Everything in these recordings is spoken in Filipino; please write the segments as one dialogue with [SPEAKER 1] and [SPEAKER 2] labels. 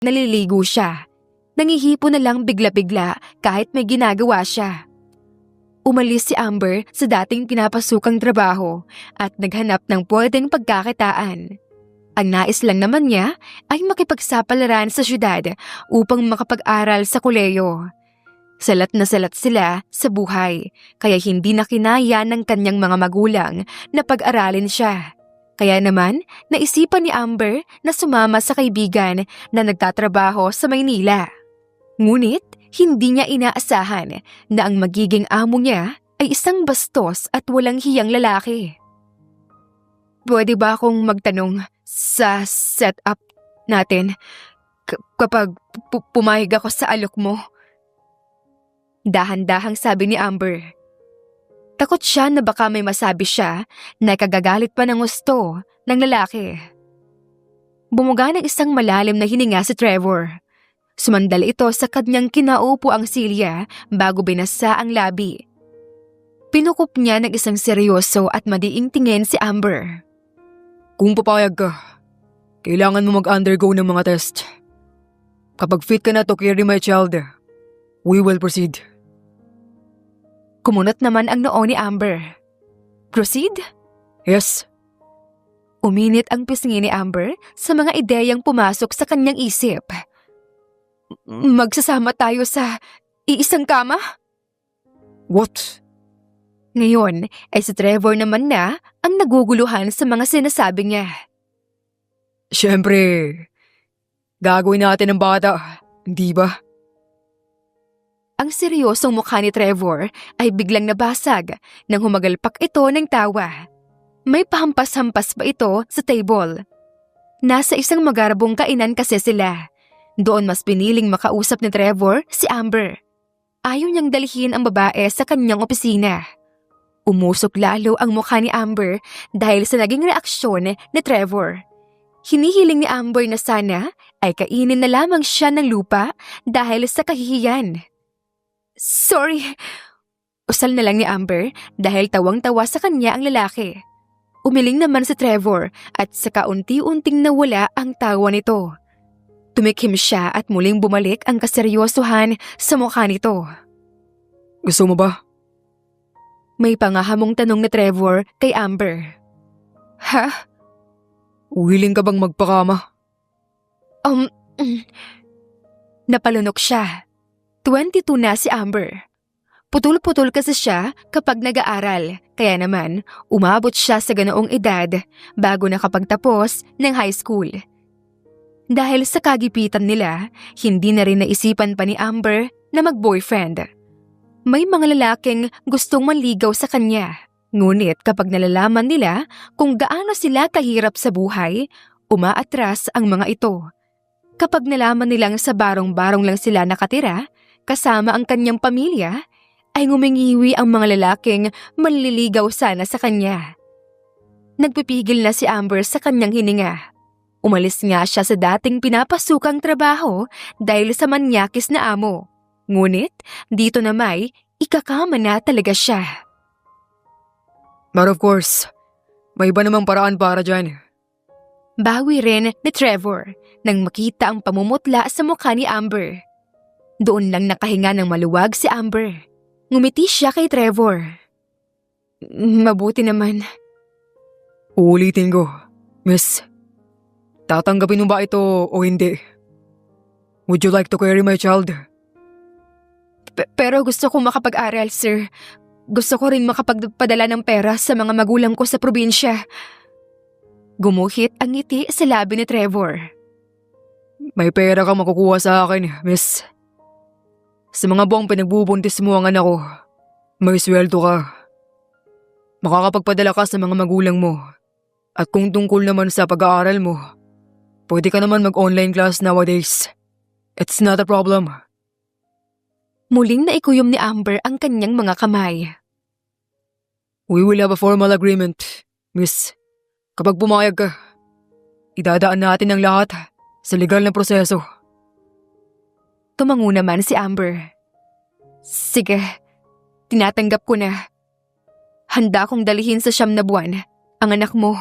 [SPEAKER 1] naliligo siya. Nangihipo na lang bigla-bigla kahit may ginagawa siya. Umalis si Amber sa dating pinapasukang trabaho at naghanap ng pwedeng pagkakitaan. Ang nais lang naman niya ay makipagsapalaran sa syudad upang makapag-aral sa kolehiyo. Salat na salat sila sa buhay, kaya hindi na kinaya ng kanyang mga magulang na pag-aralin siya. Kaya naman, naisipan ni Amber na sumama sa kaibigan na nagtatrabaho sa Maynila. Ngunit, hindi niya inaasahan na ang magiging amo niya ay isang bastos at walang hiyang lalaki. Pwede ba akong magtanong sa setup natin kapag pumayag ako sa alok mo? Dahan-dahang sabi ni Amber. Takot siya na baka may masabi siya na kagagalit pa ng gusto ng lalaki. Bumuga ng isang malalim na hininga si Trevor. Sumandal ito sa kanyang kinaupo ang silya bago binasa ang labi. Pinukup niya ng isang seryoso at madiing tingin si Amber.
[SPEAKER 2] Kung papayag ka, kailangan mo mag-undergo ng mga test. Kapag fit ka na to carry my child, we will proceed.
[SPEAKER 1] Kumunot naman ang noo ni Amber. Proceed?
[SPEAKER 2] Yes.
[SPEAKER 1] Uminit ang pisngi ni Amber sa mga ideyang pumasok sa kanyang isip. Magsasama tayo sa iisang kama?
[SPEAKER 2] What?
[SPEAKER 1] Ngayon ay si Trevor naman na ang naguguluhan sa mga sinasabi niya.
[SPEAKER 2] Siyempre, gagawin natin ng bata, hindi ba?
[SPEAKER 1] Ang seryosong mukha ni Trevor ay biglang nabasag nang humagalpak ito ng tawa. May pahampas-hampas pa ito sa table. Nasa isang magarbong kainan kasi sila. Doon mas piniling makausap ni Trevor si Amber. Ayaw niyang dalhin ang babae sa kanyang opisina. Umusok lalo ang mukha ni Amber dahil sa naging reaksyon ni Trevor. Hinihiling ni Amber na sana ay kainin na lamang siya ng lupa dahil sa kahihiyan. Sorry. Usal na lang ni Amber dahil tawang-tawa sa kanya ang lalaki. Umiling naman si Trevor at sa kaunti-unting nawala ang tawa nito. Tumikhim siya at muling bumalik ang kaseryosohan sa mukha nito.
[SPEAKER 2] Gusto mo ba?
[SPEAKER 1] May pangahamong tanong ni Trevor kay Amber. Ha?
[SPEAKER 2] Willing ka bang magpakama?
[SPEAKER 1] Napalunok siya. 22 na si Amber. Putul-putul kasi siya kapag nag-aaral, kaya naman umabot siya sa ganoong edad bago nakapagtapos ng high school. Dahil sa kagipitan nila, hindi na rin naisipan pa ni Amber na mag-boyfriend. May mga lalaking gustong manligaw sa kanya, ngunit kapag nalalaman nila kung gaano sila kahirap sa buhay, umaatras ang mga ito. Kapag nalaman nilang sa barong-barong lang sila nakatira, kasama ang kanyang pamilya, ay ngumingiwi ang mga lalaking manliligaw sana sa kanya. Nagpipigil na si Amber sa kanyang hininga. Umalis nga siya sa dating pinapasukang trabaho dahil sa manyakis na amo. Ngunit dito na may ikakama na talaga siya.
[SPEAKER 2] But of course, may iba namang paraan para dyan.
[SPEAKER 1] Bawi rin ni Trevor nang makita ang pamumutla sa mukha ni Amber. Doon lang nakahinga ng maluwag si Amber. Ngumiti siya kay Trevor. Mabuti naman.
[SPEAKER 2] Uulitin ko, Miss. Tatanggapin mo ba ito o hindi? Would you like to carry my child?
[SPEAKER 1] Pero gusto kong makapag-aral, sir. Gusto ko rin makapagpadala ng pera sa mga magulang ko sa probinsya. Gumuhit ang ngiti sa labi ni Trevor.
[SPEAKER 2] May pera kang makukuha sa akin, Miss. Sa mga buwang pinagbubuntis mo ang anak ko, may sweldo ka. Makakapagpadala ka sa mga magulang mo. At kung tungkol naman sa pag-aaral mo, pwede ka naman mag-online class nowadays. It's not a problem.
[SPEAKER 1] Muling naikuyom ni Amber ang kanyang mga kamay.
[SPEAKER 2] We will have a formal agreement, Miss. Kapag pumayag ka, idadaan natin ang lahat sa legal na proseso.
[SPEAKER 1] Tumango naman si Amber. Sige, tinatanggap ko na. Handa akong dalhin sa 9 na buwan ang anak mo.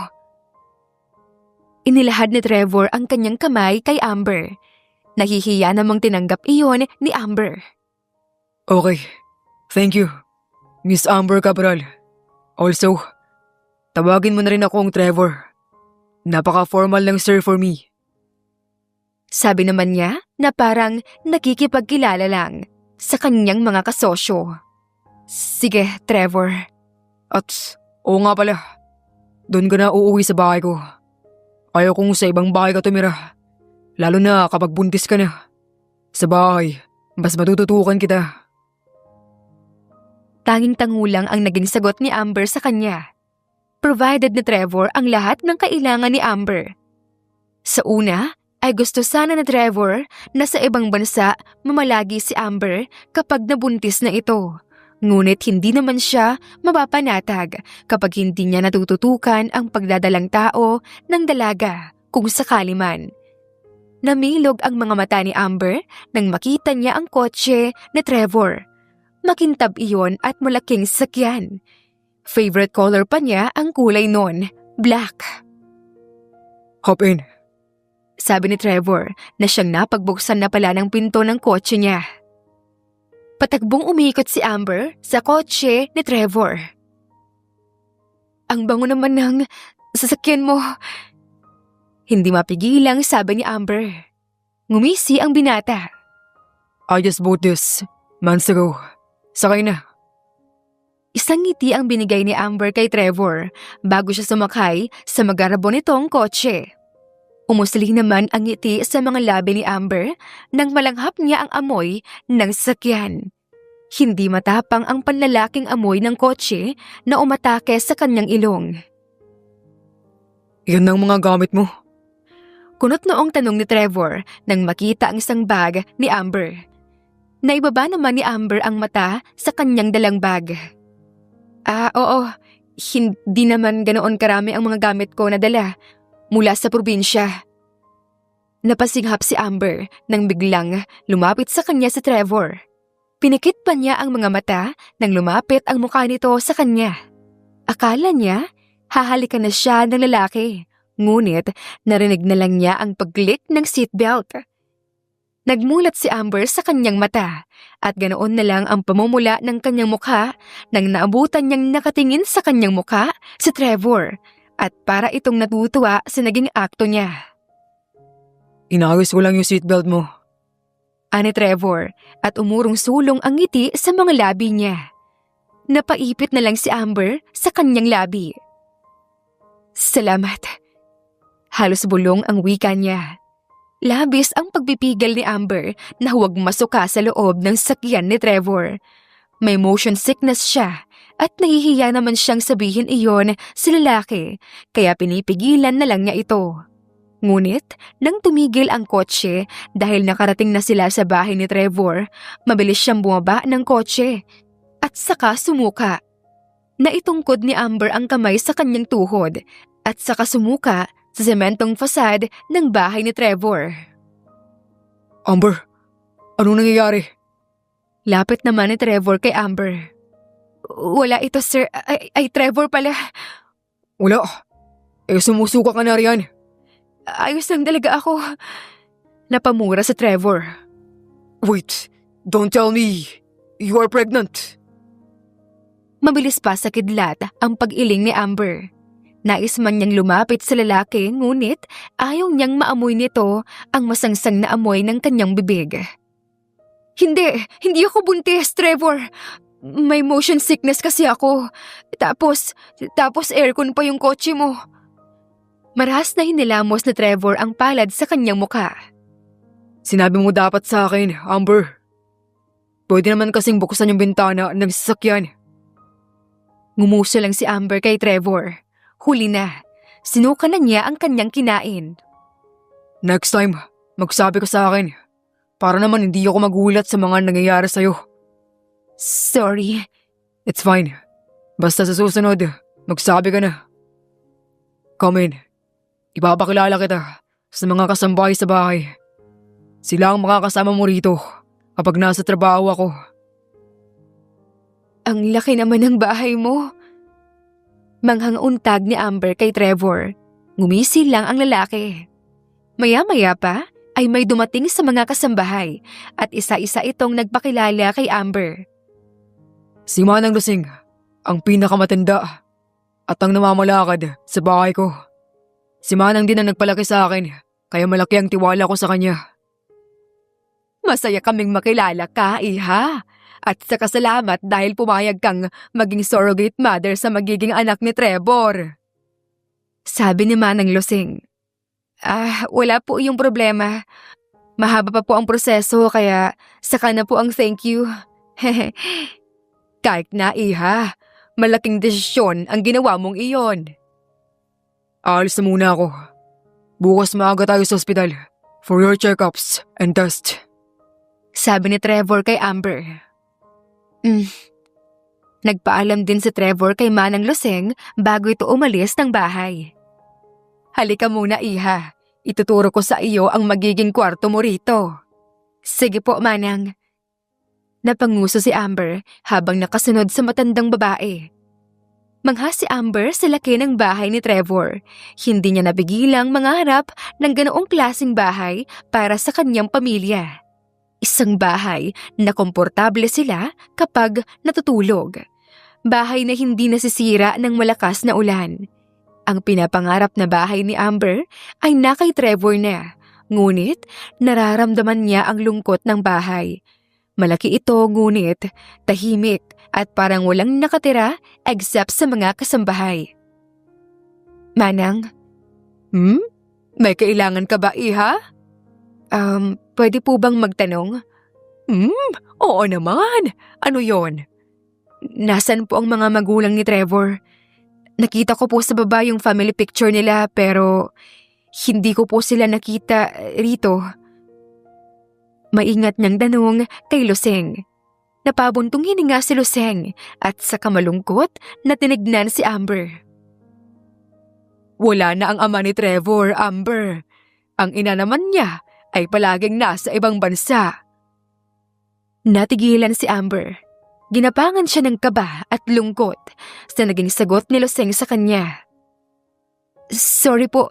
[SPEAKER 1] Inilahad ni Trevor ang kanyang kamay kay Amber. Nahihiya namang tinanggap iyon ni Amber.
[SPEAKER 2] Okay. Thank you, Miss Amber Cabral. Also, tawagin mo na rin akong Trevor. Napaka-formal ng sir for me.
[SPEAKER 1] Sabi naman niya na parang nakikipagkilala lang sa kanyang mga kasosyo. Sige, Trevor.
[SPEAKER 2] At, oo nga pala, doon ka na uuwi sa bahay ko. Ayaw kong sa ibang bahay ka tumira. Lalo na kapag buntis ka na. Sa bahay, mas matututukan kita.
[SPEAKER 1] Tanging-tango lang ang naging sagot ni Amber sa kanya. Provided ni Trevor ang lahat ng kailangan ni Amber. Sa una, ay gusto sana ni Trevor na sa ibang bansa mamalagi si Amber kapag nabuntis na ito. Ngunit hindi naman siya mapapanatag kapag hindi niya natututukan ang pagdadalang tao ng dalaga kung sakali man. Namilog ang mga mata ni Amber nang makita niya ang kotse ni Trevor. Makintab iyon at malaking sakyan. Favorite color pa niya ang kulay nun, black.
[SPEAKER 2] Hop in.
[SPEAKER 1] Sabi ni Trevor na siyang napagbuksan na pala ng pinto ng kotse niya. Patakbong umikot si Amber sa kotse ni Trevor. Ang bango naman ng sasakyan mo. Hindi mapigilang sabi ni Amber. Ngumisi ang binata.
[SPEAKER 2] I just bought this months ago. Sakay na.
[SPEAKER 1] Isang ngiti ang binigay ni Amber kay Trevor bago siya sumakay sa magarabo nitong kotse. Umusli naman ang ngiti sa mga labi ni Amber nang malanghap niya ang amoy ng sasakyan. Hindi matapang ang panlalaking amoy ng kotse na umatake sa kanyang ilong.
[SPEAKER 2] Yan ang mga gamit mo.
[SPEAKER 1] Kunot noong tanong ni Trevor nang makita ang isang bag ni Amber. Naibaba naman ni Amber ang mata sa kanyang dalang bag. Oo. Hindi naman ganoon karami ang mga gamit ko na dala mula sa probinsya. Napasinghap si Amber nang biglang lumapit sa kanya si Trevor. Pinikit pa niya ang mga mata nang lumapit ang mukha nito sa kanya. Akala niya hahalikan na siya ng lalaki, ngunit narinig na lang niya ang pag-click ng seatbelt. Nagmulat si Amber sa kanyang mata at ganoon na lang ang pamumula ng kanyang mukha nang naabutan niyang nakatingin sa kanyang mukha si Trevor at para itong natutuwa sa naging akto niya.
[SPEAKER 2] Inayos ko lang yung seatbelt mo.
[SPEAKER 1] Ani Trevor at umurong sulong ang ngiti sa mga labi niya. Napaipit na lang si Amber sa kanyang labi. Salamat. Halos bulong ang wika niya. Labis ang pagpipigil ni Amber na huwag masuka sa loob ng sakyan ni Trevor. May motion sickness siya at nahihiya naman siyang sabihin iyon sa lalaki kaya pinipigilan na lang niya ito. Ngunit nang tumigil ang kotse dahil nakarating na sila sa bahay ni Trevor, mabilis siyang bumaba ng kotse at saka sumuka. Naitungkod ni Amber ang kamay sa kanyang tuhod at saka sumuka sa sementong fasad ng bahay ni Trevor.
[SPEAKER 2] Amber, anong nangyayari?
[SPEAKER 1] Lapit naman ni Trevor kay Amber. Wala ito, sir. Ay Trevor pala.
[SPEAKER 2] Wala. Sumusuka ka na riyan.
[SPEAKER 1] Ayos lang talaga ako. Napamura sa Trevor.
[SPEAKER 2] Wait, don't tell me you are pregnant.
[SPEAKER 1] Mabilis pa sa kidlat ang pag-iling ni Amber. Nais man niyang lumapit sa lalaki ngunit ayaw niyang maamoy nito ang masangsang na amoy ng kanyang bibig. Hindi ako buntis, Trevor. May motion sickness kasi ako. Tapos aircon pa yung kotse mo. Marahas na hinilamos ni Trevor ang palad sa kanyang mukha.
[SPEAKER 2] Sinabi mo dapat sa akin, Amber. Pwede naman kasing buksan yung bintana ng sasakyan.
[SPEAKER 1] Ngumuso lang si Amber kay Trevor. Huli na. Sinuka na niya ang kanyang kinain.
[SPEAKER 2] Next time, magsabi ka sa akin. Para naman hindi ako magulat sa mga nangyayari sa'yo.
[SPEAKER 1] Sorry.
[SPEAKER 2] It's fine. Basta sa susunod, magsabi ka na. Come in. Ipapakilala kita sa mga kasambahay sa bahay. Sila ang makakasama mo rito kapag nasa trabaho ako.
[SPEAKER 1] Ang laki naman ng bahay mo. Manghang-untag ni Amber kay Trevor. Ngumisi lang ang lalaki. Maya-maya pa ay may dumating sa mga kasambahay at isa-isa itong nagpakilala kay Amber.
[SPEAKER 2] Si Manang Lusing, ang pinakamatanda at ang namamalakad sa bahay ko. Si Manang din ang nagpalaki sa akin, kaya malaki ang tiwala ko sa kanya.
[SPEAKER 1] Masaya kaming makilala ka, Iha. At sa kasalamat dahil pumayag kang maging surrogate mother sa magiging anak ni Trevor. Sabi ni Manang Lusing. Wala po yung problema. Mahaba pa po ang proseso kaya saka na po ang thank you. Kahit na, Iha, malaking desisyon ang ginawa mong iyon.
[SPEAKER 2] Aalis na muna ako. Bukas maaga tayo sa ospital for your checkups and test.
[SPEAKER 1] Sabi ni Trevor kay Amber. Nagpaalam din si Trevor kay Manang Lusing bago ito umalis ng bahay. Halika muna, Iha. Ituturo ko sa iyo ang magiging kwarto mo rito. Sige po, Manang. Napanguso si Amber habang nakasunod sa matandang babae. Mangha si Amber sa laki ng bahay ni Trevor. Hindi niya napigilang mangarap ng ganoong klaseng bahay para sa kanyang pamilya. Isang bahay na komportable sila kapag natutulog. Bahay na hindi nasisira ng malakas na ulan. Ang pinapangarap na bahay ni Amber ay na kay Trevor na. Ngunit nararamdaman niya ang lungkot ng bahay. Malaki ito ngunit tahimik at parang walang nakatira except sa mga kasambahay. Manang?
[SPEAKER 2] May kailangan ka ba, Iha?
[SPEAKER 1] Pwede po bang magtanong?
[SPEAKER 2] Oo naman. Ano yon?
[SPEAKER 1] Nasaan po ang mga magulang ni Trevor? Nakita ko po sa baba yung family picture nila pero hindi ko po sila nakita rito. Maingat niyang tanong kay Lusing. Napabuntong hininga si Lusing at sa kamalungkot na tinignan si Amber.
[SPEAKER 2] Wala na ang ama ni Trevor, Amber. Ang ina naman niya ay palaging nasa ibang bansa.
[SPEAKER 1] Natigilan si Amber. Ginapangan siya ng kaba at lungkot sa naging sagot ni Lusing sa kanya. Sorry po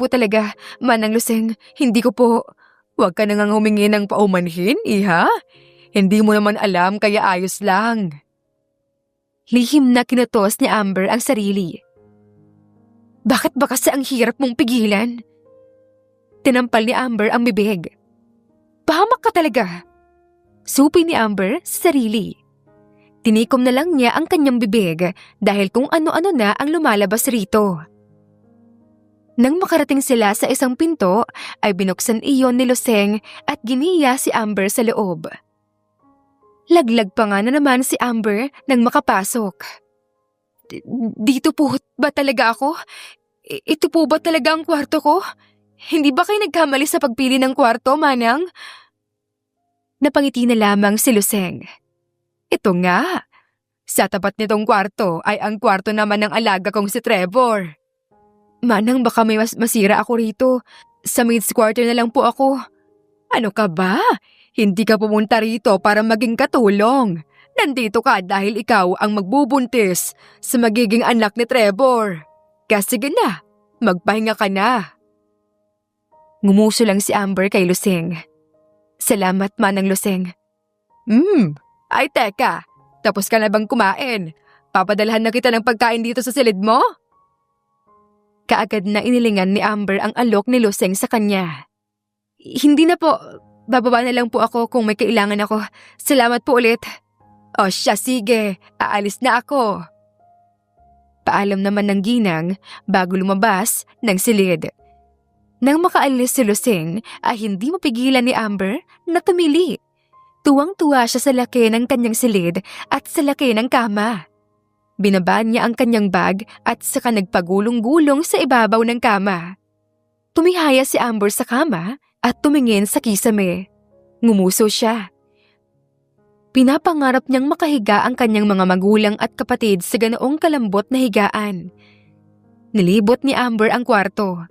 [SPEAKER 1] talaga, Manang Lusing. Hindi ko po.
[SPEAKER 2] Huwag ka nang humingi ng paumanhin, Iha. Hindi mo naman alam kaya ayos lang.
[SPEAKER 1] Lihim na kinutos ni Amber ang sarili. Bakit ba kasi ang hirap mong pigilan? Tinampal ni Amber ang bibig. Pahamak ka talaga. Supi ni Amber sa sarili. Tinikom na lang niya ang kanyang bibig dahil kung ano-ano na ang lumalabas rito. Nang makarating sila sa isang pinto, ay binuksan iyon ni Lusing at giniya si Amber sa loob. Laglag pa nga na naman si Amber nang makapasok. Dito po ba talaga ako? Ito po ba talaga ang kwarto ko? Hindi ba kayo nagkamali sa pagpili ng kwarto, Manang? Napangiti na lamang si Lusing.
[SPEAKER 2] Ito nga. Sa tapat nitong kwarto ay ang kwarto naman ng alaga kong si Trevor.
[SPEAKER 1] Manang, baka may masira ako rito. Sa maid's quarter na lang po ako.
[SPEAKER 2] Ano ka ba? Hindi ka pumunta rito para maging katulong. Nandito ka dahil ikaw ang magbubuntis sa magiging anak ni Trevor. Kaya sige na, magpahinga ka na.
[SPEAKER 1] Ngumuso lang si Amber kay Lusing. Salamat, Manang Lusing.
[SPEAKER 2] Ay teka, tapos ka na bang kumain? Papadalhan na kita ng pagkain dito sa silid mo?
[SPEAKER 1] Kaagad na inilingan ni Amber ang alok ni Lusing sa kanya. Hindi na po, bababa na lang po ako kung may kailangan ako. Salamat po ulit.
[SPEAKER 2] O siya, sige, aalis na ako.
[SPEAKER 1] Paalam naman ng ginang bago lumabas ng silid. Nang makaalis si Lusing ay hindi mapigilan ni Amber na tumili. Tuwang-tuwa siya sa laki ng kanyang silid at sa laki ng kama. Binaba niya ang kanyang bag at saka nagpagulong-gulong sa ibabaw ng kama. Tumihaya si Amber sa kama at tumingin sa kisame. Ngumuso siya. Pinapangarap niyang makahiga ang kanyang mga magulang at kapatid sa ganoong kalambot na higaan. Nilibot ni Amber ang kwarto.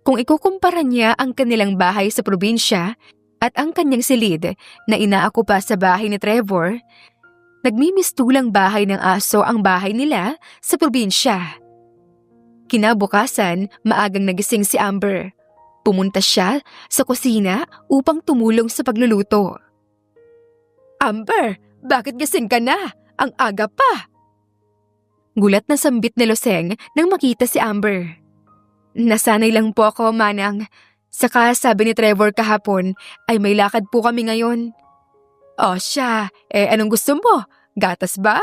[SPEAKER 1] Kung ikukumpara niya ang kanilang bahay sa probinsya at ang kanyang silid na inaako pa sa bahay ni Trevor, nagmimistulang bahay ng aso ang bahay nila sa probinsya. Kinabukasan, maagang nagising si Amber. Pumunta siya sa kusina upang tumulong sa pagluluto. Amber, bakit gising ka na? Ang aga pa! Gulat na sambit ni Loseng nang makita si Amber. Nasanay lang po ako, Manang. Saka sabi ni Trevor kahapon ay may lakad po kami ngayon. O siya, anong gusto mo? Gatas ba?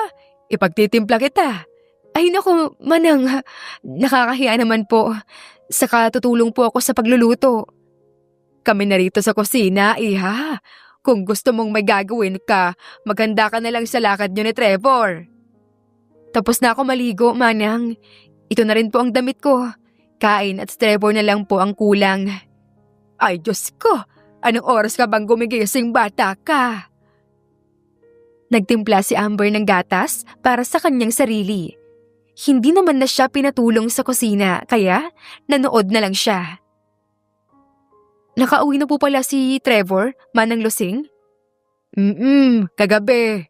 [SPEAKER 1] Ipagtitimpla kita. Ay naku, Manang, nakakahiya naman po. Saka tutulong po ako sa pagluluto. Kami narito sa kusina, iha. Kung gusto mong may gagawin ka, maganda ka na lang sa lakad niyo ni Trevor. Tapos na ako maligo, Manang. Ito na rin po ang damit ko. Kain at Trevor na lang po ang kulang. Ay, Diyos ko! Anong oras ka bang gumigising, bata ka? Nagtimpla si Amber ng gatas para sa kanyang sarili. Hindi naman na siya pinatulong sa kusina, kaya nanood na lang siya. Nakauwi na po pala si Trevor, Manang Loseng? Kagabi.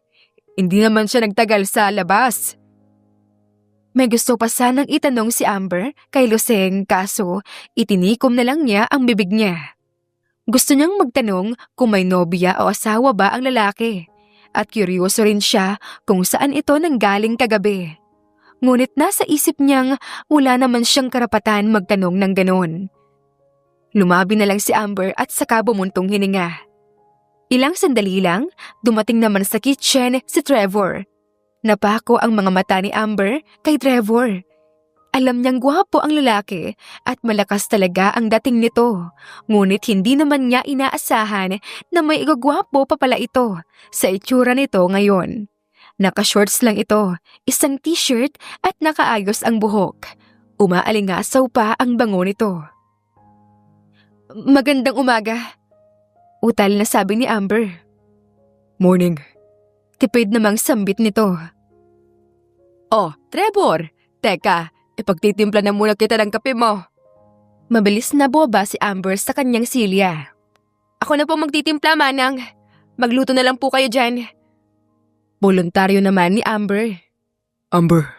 [SPEAKER 1] Hindi naman siya nagtagal sa labas. May gusto pa sanang itanong si Amber kay Loseng kaso itinikom na lang niya ang bibig niya. Gusto niyang magtanong kung may nobya o asawa ba ang lalaki at kuryoso rin siya kung saan ito nanggaling kagabi. Ngunit nasa isip niyang wala naman siyang karapatan magtanong ng ganon. Lumabi na lang si Amber at saka bumuntong hininga. Ilang sandali lang, dumating naman sa kitchen si Trevor. Napako ang mga mata ni Amber kay Trevor. Alam niyang gwapo ang lalaki at malakas talaga ang dating nito. Ngunit hindi naman niya inaasahan na may igagwapo pa pala ito sa itsura nito ngayon. Naka-shorts lang ito, isang t-shirt at nakaayos ang buhok. Umaalingasaw pa ang bango nito. Magandang umaga. Utal na sabi ni Amber.
[SPEAKER 2] Morning.
[SPEAKER 1] Tipid namang sambit nito. Oh, Trevor! Teka, ipagtitimpla na muna kita ng kape mo. Mabilis na boba si Amber sa kanyang silya. Ako na po magtitimpla, Manang. Magluto na lang po kayo dyan. Voluntaryo naman ni Amber.
[SPEAKER 2] Amber.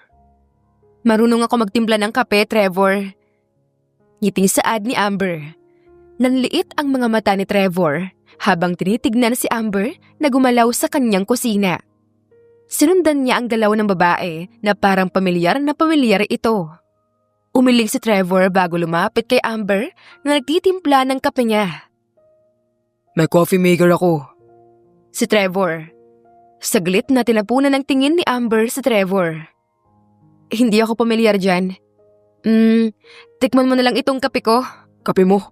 [SPEAKER 1] Marunong ako magtimpla ng kape, Trevor. Ngiting saad ni Amber. Nanliit ang mga mata ni Trevor habang tinitignan si Amber na gumalaw sa kanyang kusina. Sinundan niya ang galaw ng babae na parang pamilyar na pamilyar ito. Umiling si Trevor bago lumapit kay Amber na nagtitimpla ng kape niya.
[SPEAKER 2] May coffee maker ako.
[SPEAKER 1] Si Trevor. Saglit na tinapunan ng tingin ni Amber si Trevor. Hindi ako pamilyar dyan. Tikman mo na lang itong kape ko.
[SPEAKER 2] Kape mo?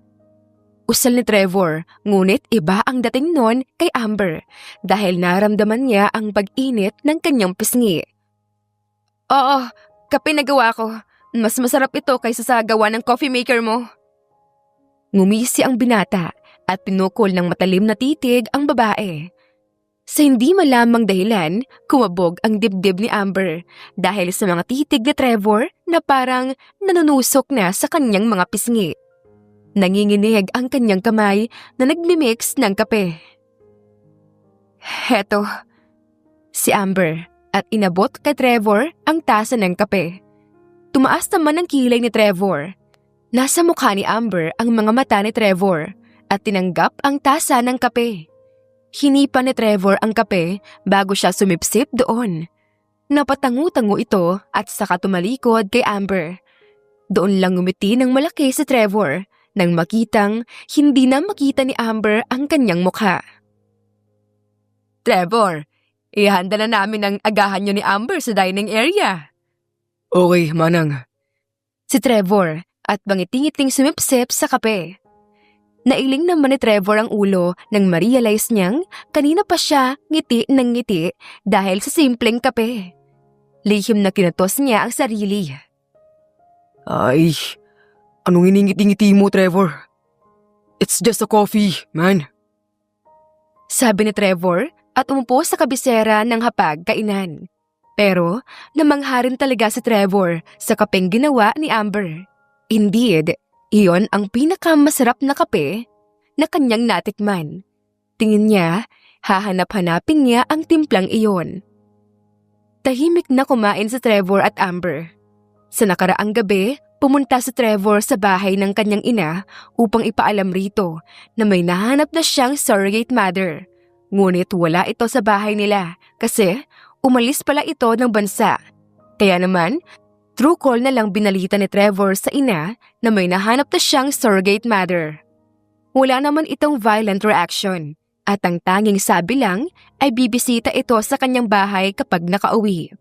[SPEAKER 1] Usal ni Trevor, ngunit iba ang dating nun kay Amber dahil naramdaman niya ang pag-init ng kanyang pisngi. Oo, kape na gawa ko. Mas masarap ito kaysa sa gawa ng coffee maker mo. Ngumisi ang binata at pinukol ng matalim na titig ang babae. Sa hindi malamang dahilan, kumabog ang dibdib ni Amber dahil sa mga titig ni Trevor na parang nanunusok na sa kanyang mga pisngi. Nanginginig ang kanyang kamay na nagmimix ng kape. Heto, si Amber at inabot kay Trevor ang tasa ng kape. Tumaas naman ang kilay ni Trevor. Nasa mukha ni Amber ang mga mata ni Trevor at tinanggap ang tasa ng kape. Hinipa ni Trevor ang kape bago siya sumipsip doon. Napatangu-tangu ito at saka tumalikod kay Amber. Doon lang ngumiti ng malaki si Trevor nang makitang hindi na makita ni Amber ang kanyang mukha. Trevor, ihanda na namin ang agahan niyo ni Amber sa dining area.
[SPEAKER 2] Okay, Manang.
[SPEAKER 1] Si Trevor at bangiting-iting sumipsip sa kape. Nailing naman ni Trevor ang ulo nang ma-realize niyang kanina pa siya ngiti ng ngiti dahil sa simpleng kape. Lihim na kinatos niya ang sarili.
[SPEAKER 2] Ay, anong iningiti-ngiti mo, Trevor? It's just a coffee, man.
[SPEAKER 1] Sabi ni Trevor at umupo sa kabisera ng hapag kainan. Pero namangha rin talaga si Trevor sa kapeng ginawa ni Amber. Indeed, iyon ang pinakamasarap na kape na kanyang natikman. Tingin niya, hahanap-hanapin niya ang timplang iyon. Tahimik na kumain si Trevor at Amber. Sa nakaraang gabi, pumunta si Trevor sa bahay ng kanyang ina upang ipaalam rito na may nahanap na siyang surrogate mother. Ngunit wala ito sa bahay nila kasi umalis pala ito ng bansa. Kaya naman, true call na lang binalita ni Trevor sa ina na may nahanap na siyang surrogate mother. Wala naman itong violent reaction at ang tanging sabi lang ay bibisita ito sa kanyang bahay kapag nakauwi.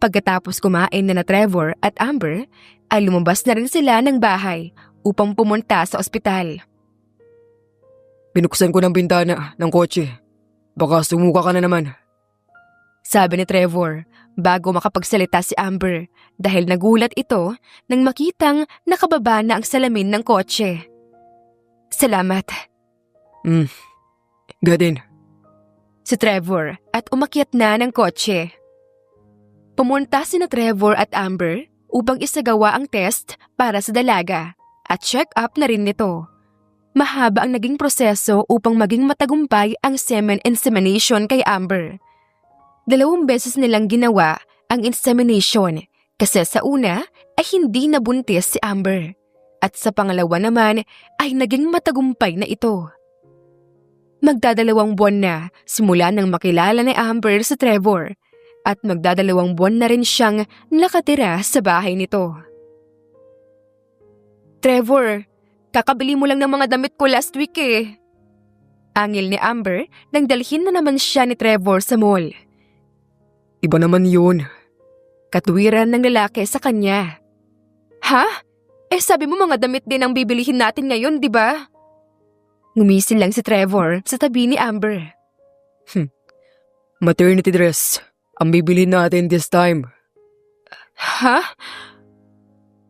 [SPEAKER 1] Pagkatapos kumain na Trevor at Amber, ay lumabas na rin sila ng bahay upang pumunta sa ospital.
[SPEAKER 2] Binuksan ko ng bintana ng kotse. Baka sumuka ka na naman.
[SPEAKER 1] Sabi ni Trevor bago makapagsalita si Amber dahil nagulat ito nang makitang nakababa na ang salamin ng kotse. Salamat.
[SPEAKER 2] Gadin.
[SPEAKER 1] Si Trevor at umakyat na ng kotse. Pumunta sina Trevor at Amber upang isagawa ang test para sa dalaga at check up na rin nito. Mahaba ang naging proseso upang maging matagumpay ang semen insemination kay Amber. 2 beses nilang ginawa ang insemination kasi sa una ay hindi nabuntis si Amber at sa pangalawa naman ay naging matagumpay na ito. Magdadalawang buwan na simula nang makilala ni Amber si Trevor at magdadalawang buwan na rin siyang nakatira sa bahay nito. Trevor, kakabili mo lang ng mga damit ko last week eh. Angil ni Amber nang dalhin na naman siya ni Trevor sa mall.
[SPEAKER 2] Iba naman yun.
[SPEAKER 1] Katwiran ng lalaki sa kanya. Ha? Eh sabi mo mga damit din ang bibilihin natin ngayon, di ba? Ngumisil lang si Trevor sa tabi ni Amber.
[SPEAKER 2] Maternity dress. Ang bibilhin natin this time.
[SPEAKER 1] Ha?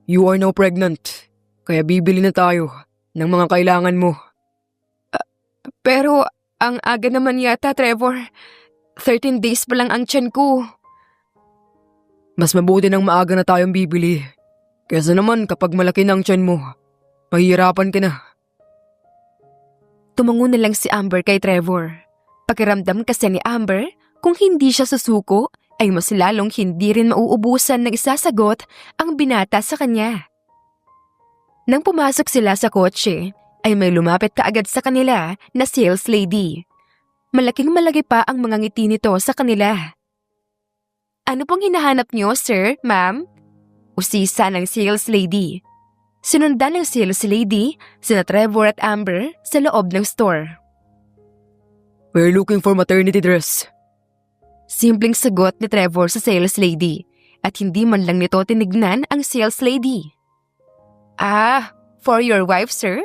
[SPEAKER 2] You are now pregnant. Kaya bibili na tayo ng mga kailangan mo.
[SPEAKER 1] Pero ang aga naman yata, Trevor. 13 days pa lang ang tiyan ko.
[SPEAKER 2] Mas mabuti nang maaga na tayong bibili. Kaysa naman kapag malaki na ang tiyan mo, mahihirapan ka na.
[SPEAKER 1] Tumango na lang si Amber kay Trevor. Pakiramdam kasi ni Amber, kung hindi siya susuko, ay mas lalong hindi rin mauubusan ng isasagot ang binata sa kanya. Nang pumasok sila sa kotse, ay may lumapit kaagad sa kanila na sales lady. Malaking malaki pa ang mga ngiti nito sa kanila. Ano pong hinahanap niyo, sir, ma'am? Usisa ng sales lady. Sinundan ng sales lady sina Trevor at Amber sa loob ng store.
[SPEAKER 2] We're looking for maternity dress.
[SPEAKER 1] Simpleng sagot ni Trevor sa sales lady at hindi man lang nito tinignan ang sales lady. Ah, for your wife, sir?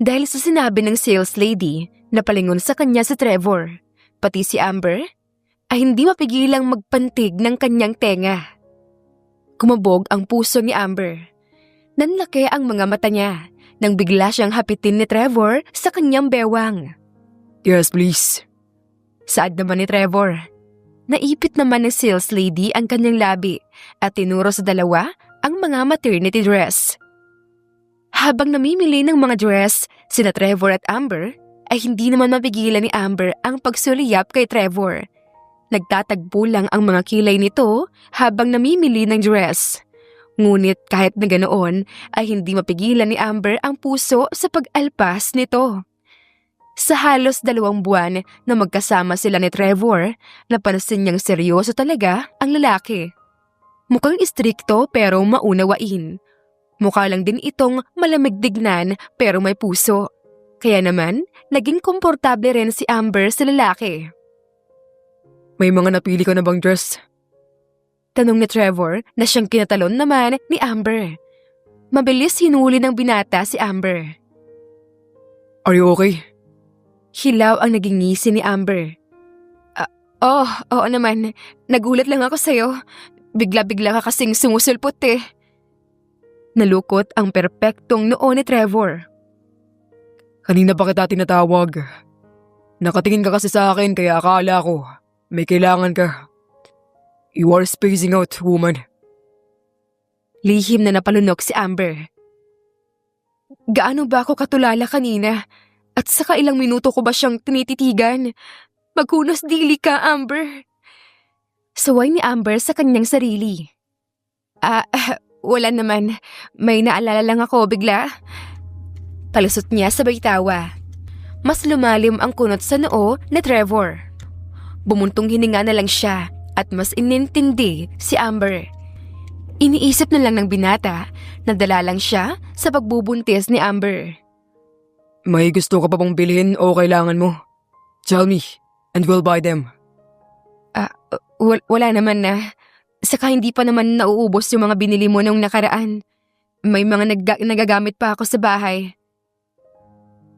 [SPEAKER 1] Dahil sa sinabi ng sales lady, napalingon sa kanya si Trevor, pati si Amber, ay hindi mapigilang magpantig ng kanyang tenga. Kumabog ang puso ni Amber. Nanlaki ang mga mata niya nang bigla siyang hapitin ni Trevor sa kanyang bewang.
[SPEAKER 2] Yes, please.
[SPEAKER 1] Saad naman ni Trevor. Naipit naman ng sales lady ang kanyang labi at tinuro sa dalawa ang mga maternity dress. Habang namimili ng mga dress, sina Trevor at Amber, ay hindi naman mapigilan ni Amber ang pagsuliyap kay Trevor. Nagtatagpo lang ang mga kilay nito habang namimili ng dress. Ngunit kahit na ganoon ay hindi mapigilan ni Amber ang puso sa pag-alpas nito. Sa halos 2 buwan na magkasama sila ni Trevor, napansin niyang seryoso talaga ang lalaki. Mukhang istrikto pero maunawain. Mukha lang din itong malamig dignan pero may puso. Kaya naman, naging komportable rin si Amber sa lalaki.
[SPEAKER 2] May mga napili ka na bang dress?
[SPEAKER 1] Tanong ni Trevor na siyang kinatalon naman ni Amber. Mabilis hinuli ng binata si Amber.
[SPEAKER 2] Are you okay?
[SPEAKER 1] Hilaw ang naging ngisi ni Amber. Oo naman. Nagulat lang ako sa'yo. Bigla-bigla ka kasing sumusulpot eh. Nalukot ang perpektong noo ni Trevor.
[SPEAKER 2] Kanina pa kita tinatawag. Nakatingin ka kasi sa akin kaya akala ko may kailangan ka. You are spacing out, woman.
[SPEAKER 1] Lihim na napalunok si Amber. Gaano ba ako katulala kanina? At saka ilang minuto ko ba siyang tinititigan? Maghunos dili ka, Amber. Saway ni Amber sa kanyang sarili. Wala naman. May naalala lang ako bigla. Palusot niya sabay tawa. Mas lumalim ang kunot sa noo ni Trevor. Bumuntong hininga na lang siya at mas inintindi si Amber. Iniisip na lang ng binata na dala lang siya sa pagbubuntis ni Amber.
[SPEAKER 2] May gusto ka pa bang bilhin o kailangan mo? Tell me, and we'll buy them.
[SPEAKER 1] Wala naman na. Saka hindi pa naman nauubos yung mga binili mo nung nakaraan. May mga nagagamit pa ako sa bahay.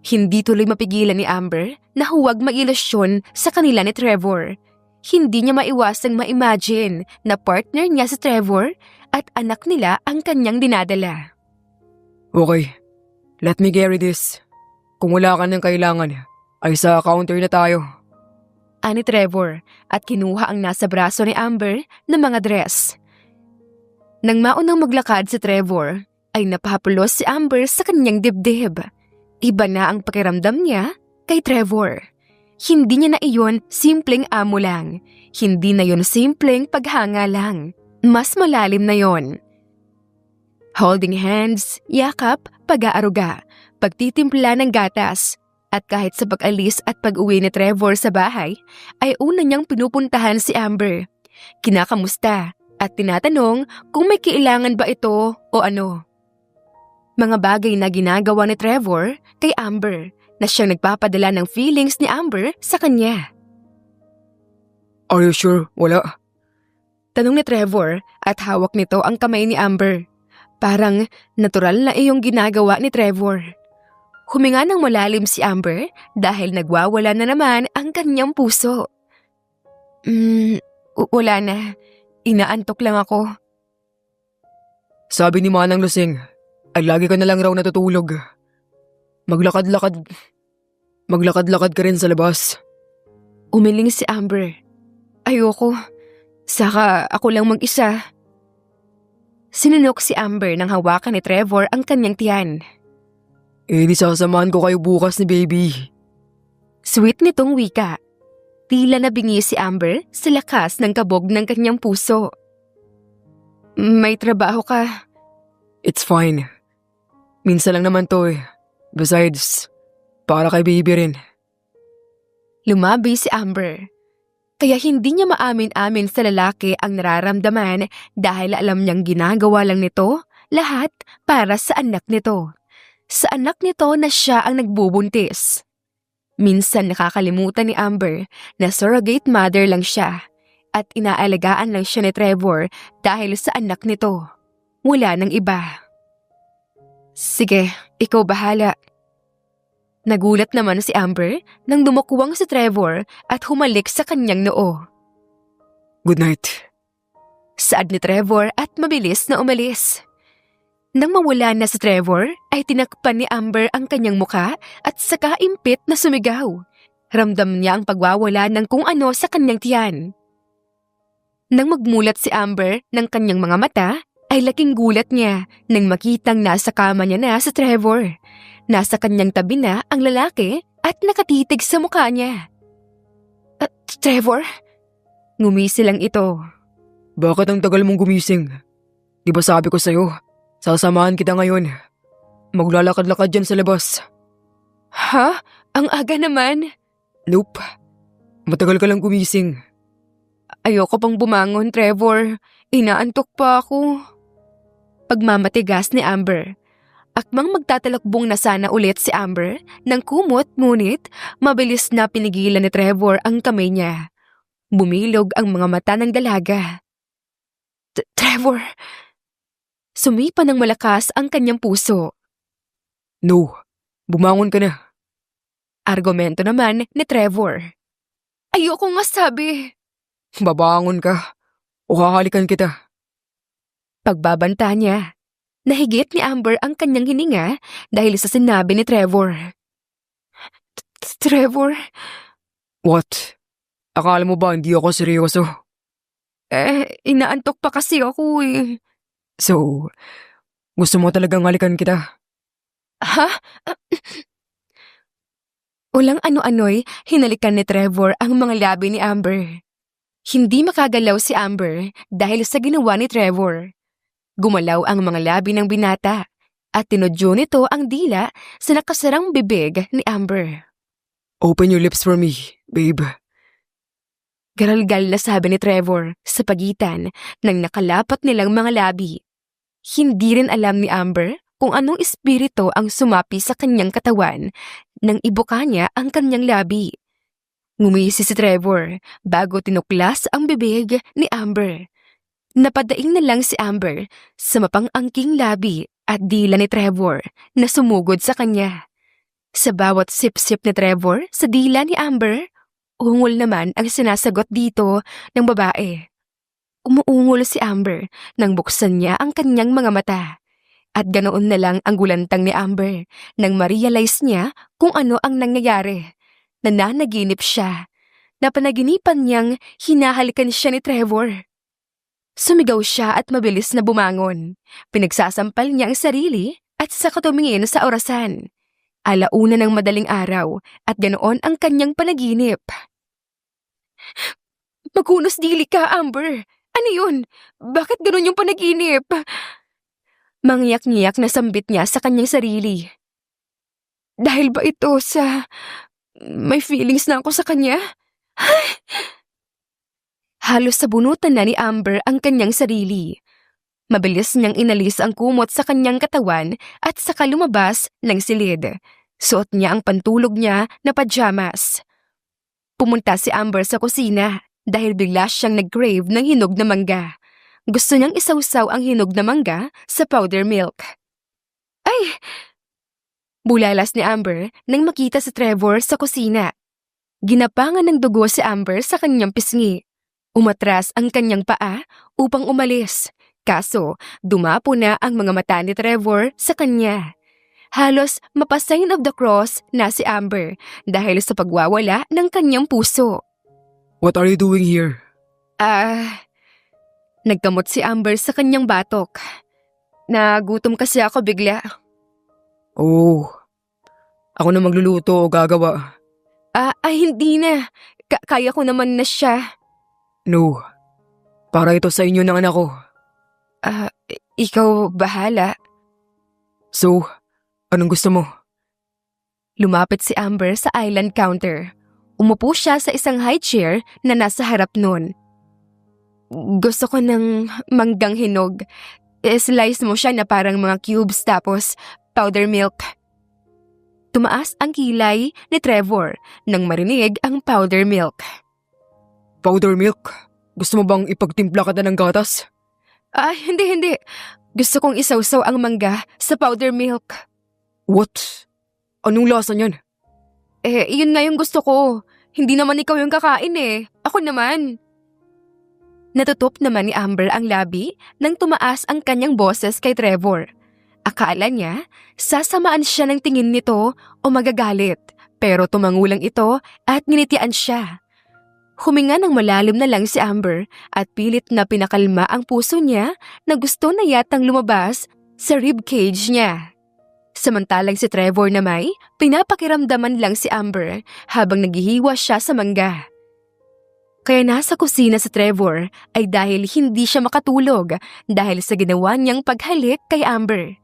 [SPEAKER 1] Hindi tuloy mapigilan ni Amber na huwag mailusyon sa kanila ni Trevor. Hindi niya maiwasang ma-imagine na partner niya si Trevor at anak nila ang kanyang dinadala.
[SPEAKER 2] Okay, let me carry this. Kung wala ka ng kailangan, ay sa counter na tayo.
[SPEAKER 1] Ani Trevor at kinuha ang nasa braso ni Amber na mga dress. Nang maunang maglakad si Trevor, ay napahapulos si Amber sa kanyang dibdib. Iba na ang pakiramdam niya kay Trevor. Hindi niya na iyon simpleng amo lang. Hindi na yon simpleng paghanga lang. Mas malalim na yon. Holding hands, yakap, pag-aaruga, pagtitimpla ng gatas, at kahit sa pag-alis at pag-uwi ni Trevor sa bahay, ay una niyang pinupuntahan si Amber. Kinakamusta at tinatanong kung may kailangan ba ito o ano. Mga bagay na ginagawa ni Trevor kay Amber na siyang nagpapadala ng feelings ni Amber sa kanya.
[SPEAKER 2] Are you sure? Wala.
[SPEAKER 1] Tanong ni Trevor at hawak nito ang kamay ni Amber. Parang natural na iyong ginagawa ni Trevor. Huminga ng malalim si Amber dahil nagwawala na naman ang kanyang puso. Wala na. Inaantok lang ako.
[SPEAKER 2] Sabi ni Manang Lusing, ay lagi ka na lang raw natutulog. Maglakad-lakad ka rin sa labas.
[SPEAKER 1] Umiling si Amber. Ayoko. Saka ako lang mag-isa. Sinunok si Amber nang hawakan ni Trevor ang kanyang tiyan.
[SPEAKER 2] Di sasamahan ko kayo bukas ni baby.
[SPEAKER 1] Sweet nitong wika. Tila nabingi si Amber sa lakas ng kabog ng kanyang puso. May trabaho ka.
[SPEAKER 2] It's fine. Minsan lang naman to eh. Besides, para kay baby rin.
[SPEAKER 1] Lumabi si Amber. Kaya hindi niya maamin-amin sa lalaki ang nararamdaman dahil alam niyang ginagawa lang nito lahat para sa anak nito. Sa anak nito na siya ang nagbubuntis. Minsan nakakalimutan ni Amber na surrogate mother lang siya at inaalagaan lang siya ni Trevor dahil sa anak nito. Wala nang iba. Sige, ikaw bahala. Nagulat naman si Amber nang dumukwang si Trevor at humalik sa kanyang noo.
[SPEAKER 2] Good night.
[SPEAKER 1] Saad ni Trevor at mabilis na umalis. Nang mawala na si Trevor, ay tinakpan ni Amber ang kanyang muka at saka impit na sumigaw. Ramdam niya ang pagwawala ng kung ano sa kanyang tiyan. Nang magmulat si Amber ng kanyang mga mata, ay laking gulat niya nang makitang nasa kama niya na si Trevor. Nasa kanyang tabi na ang lalaki at nakatitig sa mukha niya. Trevor? Ngumisi lang ito.
[SPEAKER 2] Bakit ang tagal mong gumising? Di ba sabi ko sa'yo, sasamahan kita ngayon. Maglalakad-lakad dyan sa labas.
[SPEAKER 1] Ha? Ang aga naman.
[SPEAKER 2] Nope. Matagal ka lang gumising.
[SPEAKER 1] Ayoko pang bumangon, Trevor. Inaantok pa ako. Pagmamatigas ni Amber. Akmang magtatalakbong na sana ulit si Amber nang kumot ngunit mabilis na pinigilan ni Trevor ang kamay niya. Bumilog ang mga mata ng dalaga. Trevor! Sumipa ng malakas ang kanyang puso.
[SPEAKER 2] No, bumangon ka na.
[SPEAKER 1] Argumento naman ni Trevor. Ayoko nga sabi.
[SPEAKER 2] Babangon ka o hahalikan kita.
[SPEAKER 1] Pagbabanta niya. Nahigit ni Amber ang kanyang hininga dahil sa sinabi ni Trevor. Trevor?
[SPEAKER 2] What? Akala mo ba hindi ako seryoso?
[SPEAKER 1] Inaantok pa kasi ako eh.
[SPEAKER 2] So, gusto mo talagang halikan kita?
[SPEAKER 1] Ha? Walang ano-ano'y hinalikan ni Trevor ang mga labi ni Amber. Hindi makagalaw si Amber dahil sa ginawa ni Trevor. Gumalaw ang mga labi ng binata at tinudyo nito ang dila sa nakasarang bibig ni Amber.
[SPEAKER 2] Open your lips for me, babe.
[SPEAKER 1] Garalgal na sabi ni Trevor sa pagitan ng nakalapat nilang mga labi. Hindi rin alam ni Amber kung anong espiritu ang sumapi sa kanyang katawan nang ibuka niya ang kanyang labi. Ngumisi si Trevor bago tinuklas ang bibig ni Amber. Napadaing na lang si Amber sa mapang-angking labi at dila ni Trevor na sumugod sa kanya. Sa bawat sip-sip ni Trevor sa dila ni Amber, ungol naman ang sinasagot dito ng babae. Umuungol si Amber nang buksan niya ang kanyang mga mata. At ganoon na lang ang gulantang ni Amber nang ma-realize niya kung ano ang nangyayari. Nananaginip siya. Napanaginipan niyang hinahalikan siya ni Trevor. Sumigaw siya at mabilis na bumangon. Pinagsasampal niya ang sarili at saka tumingin sa orasan. Alauna ng madaling araw at ganoon ang kanyang panaginip. Magunos dili ka, Amber. Ano yun? Bakit ganon yung panaginip? Mangyak-ngiyak na sambit niya sa kanyang sarili. Dahil ba ito sa... may feelings na ako sa kanya? Halos sabunutan na ni Amber ang kanyang sarili. Mabilis niyang inalis ang kumot sa kanyang katawan at saka lumabas ng silid. Suot niya ang pantulog niya na pajamas. Pumunta si Amber sa kusina dahil bigla siyang nag-crave ng hinog na mangga. Gusto niyang isawsaw ang hinog na mangga sa powder milk. Ay! Bulalas ni Amber nang makita si Trevor sa kusina. Ginapangan ng dugo si Amber sa kanyang pisngi. Umatras ang kanyang paa upang umalis. Kaso, dumapo na ang mga mata ni Trevor sa kanya. Halos mapasign of the cross na si Amber dahil sa pagwawala ng kanyang puso.
[SPEAKER 2] What are you doing here?
[SPEAKER 1] Nagkamot si Amber sa kanyang batok. Nagutom kasi ako bigla.
[SPEAKER 2] Oh, ako na magluluto o gagawa.
[SPEAKER 1] Hindi na. Kaya ko naman na siya.
[SPEAKER 2] No, para ito sa inyo ng anak ko.
[SPEAKER 1] Ikaw bahala.
[SPEAKER 2] So, anong gusto mo?
[SPEAKER 1] Lumapit si Amber sa island counter. Umupo siya sa isang high chair na nasa harap nun. Gusto ko ng manggang hinog. Slice mo siya na parang mga cubes tapos powder milk. Tumaas ang kilay ni Trevor nang marinig ang powder milk.
[SPEAKER 2] Powder milk? Gusto mo bang ipagtimpla kita ng gatas?
[SPEAKER 1] Hindi. Gusto kong isawsaw ang mangga sa powder milk.
[SPEAKER 2] What? Anong lasa niyan?
[SPEAKER 1] Yun na yung gusto ko. Hindi naman ikaw yung kakain eh. Ako naman. Natutop naman ni Amber ang labi nang tumaas ang kanyang boses kay Trevor. Akala niya, sasamaan siya ng tingin nito o magagalit. Pero tumangulang ito at nginitian siya. Huminga ng malalim na lang si Amber at pilit na pinakalma ang puso niya na gusto na yatang lumabas sa ribcage niya. Samantalang si Trevor na may pinapakiramdaman lang si Amber habang naghihiwa siya sa mangga. Kaya nasa kusina si Trevor ay dahil hindi siya makatulog dahil sa ginawa niyang paghalik kay Amber.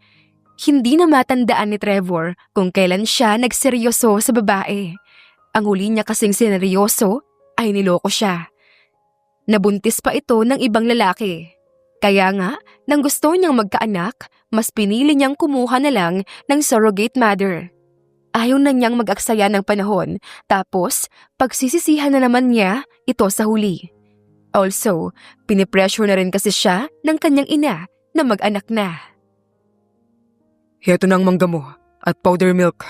[SPEAKER 1] Hindi na matandaan ni Trevor kung kailan siya nagseryoso sa babae. Ang huli niya kasing sineryoso ay niloko siya. Nabuntis pa ito ng ibang lalaki. Kaya nga, nang gusto niyang magkaanak, mas pinili niyang kumuha na lang ng surrogate mother. Ayaw na niyang mag-aksaya ng panahon, tapos pagsisisihan na naman niya ito sa huli. Also, pinipressure na rin kasi siya ng kanyang ina na mag-anak na.
[SPEAKER 2] Heto na ang mangga mo at powder milk.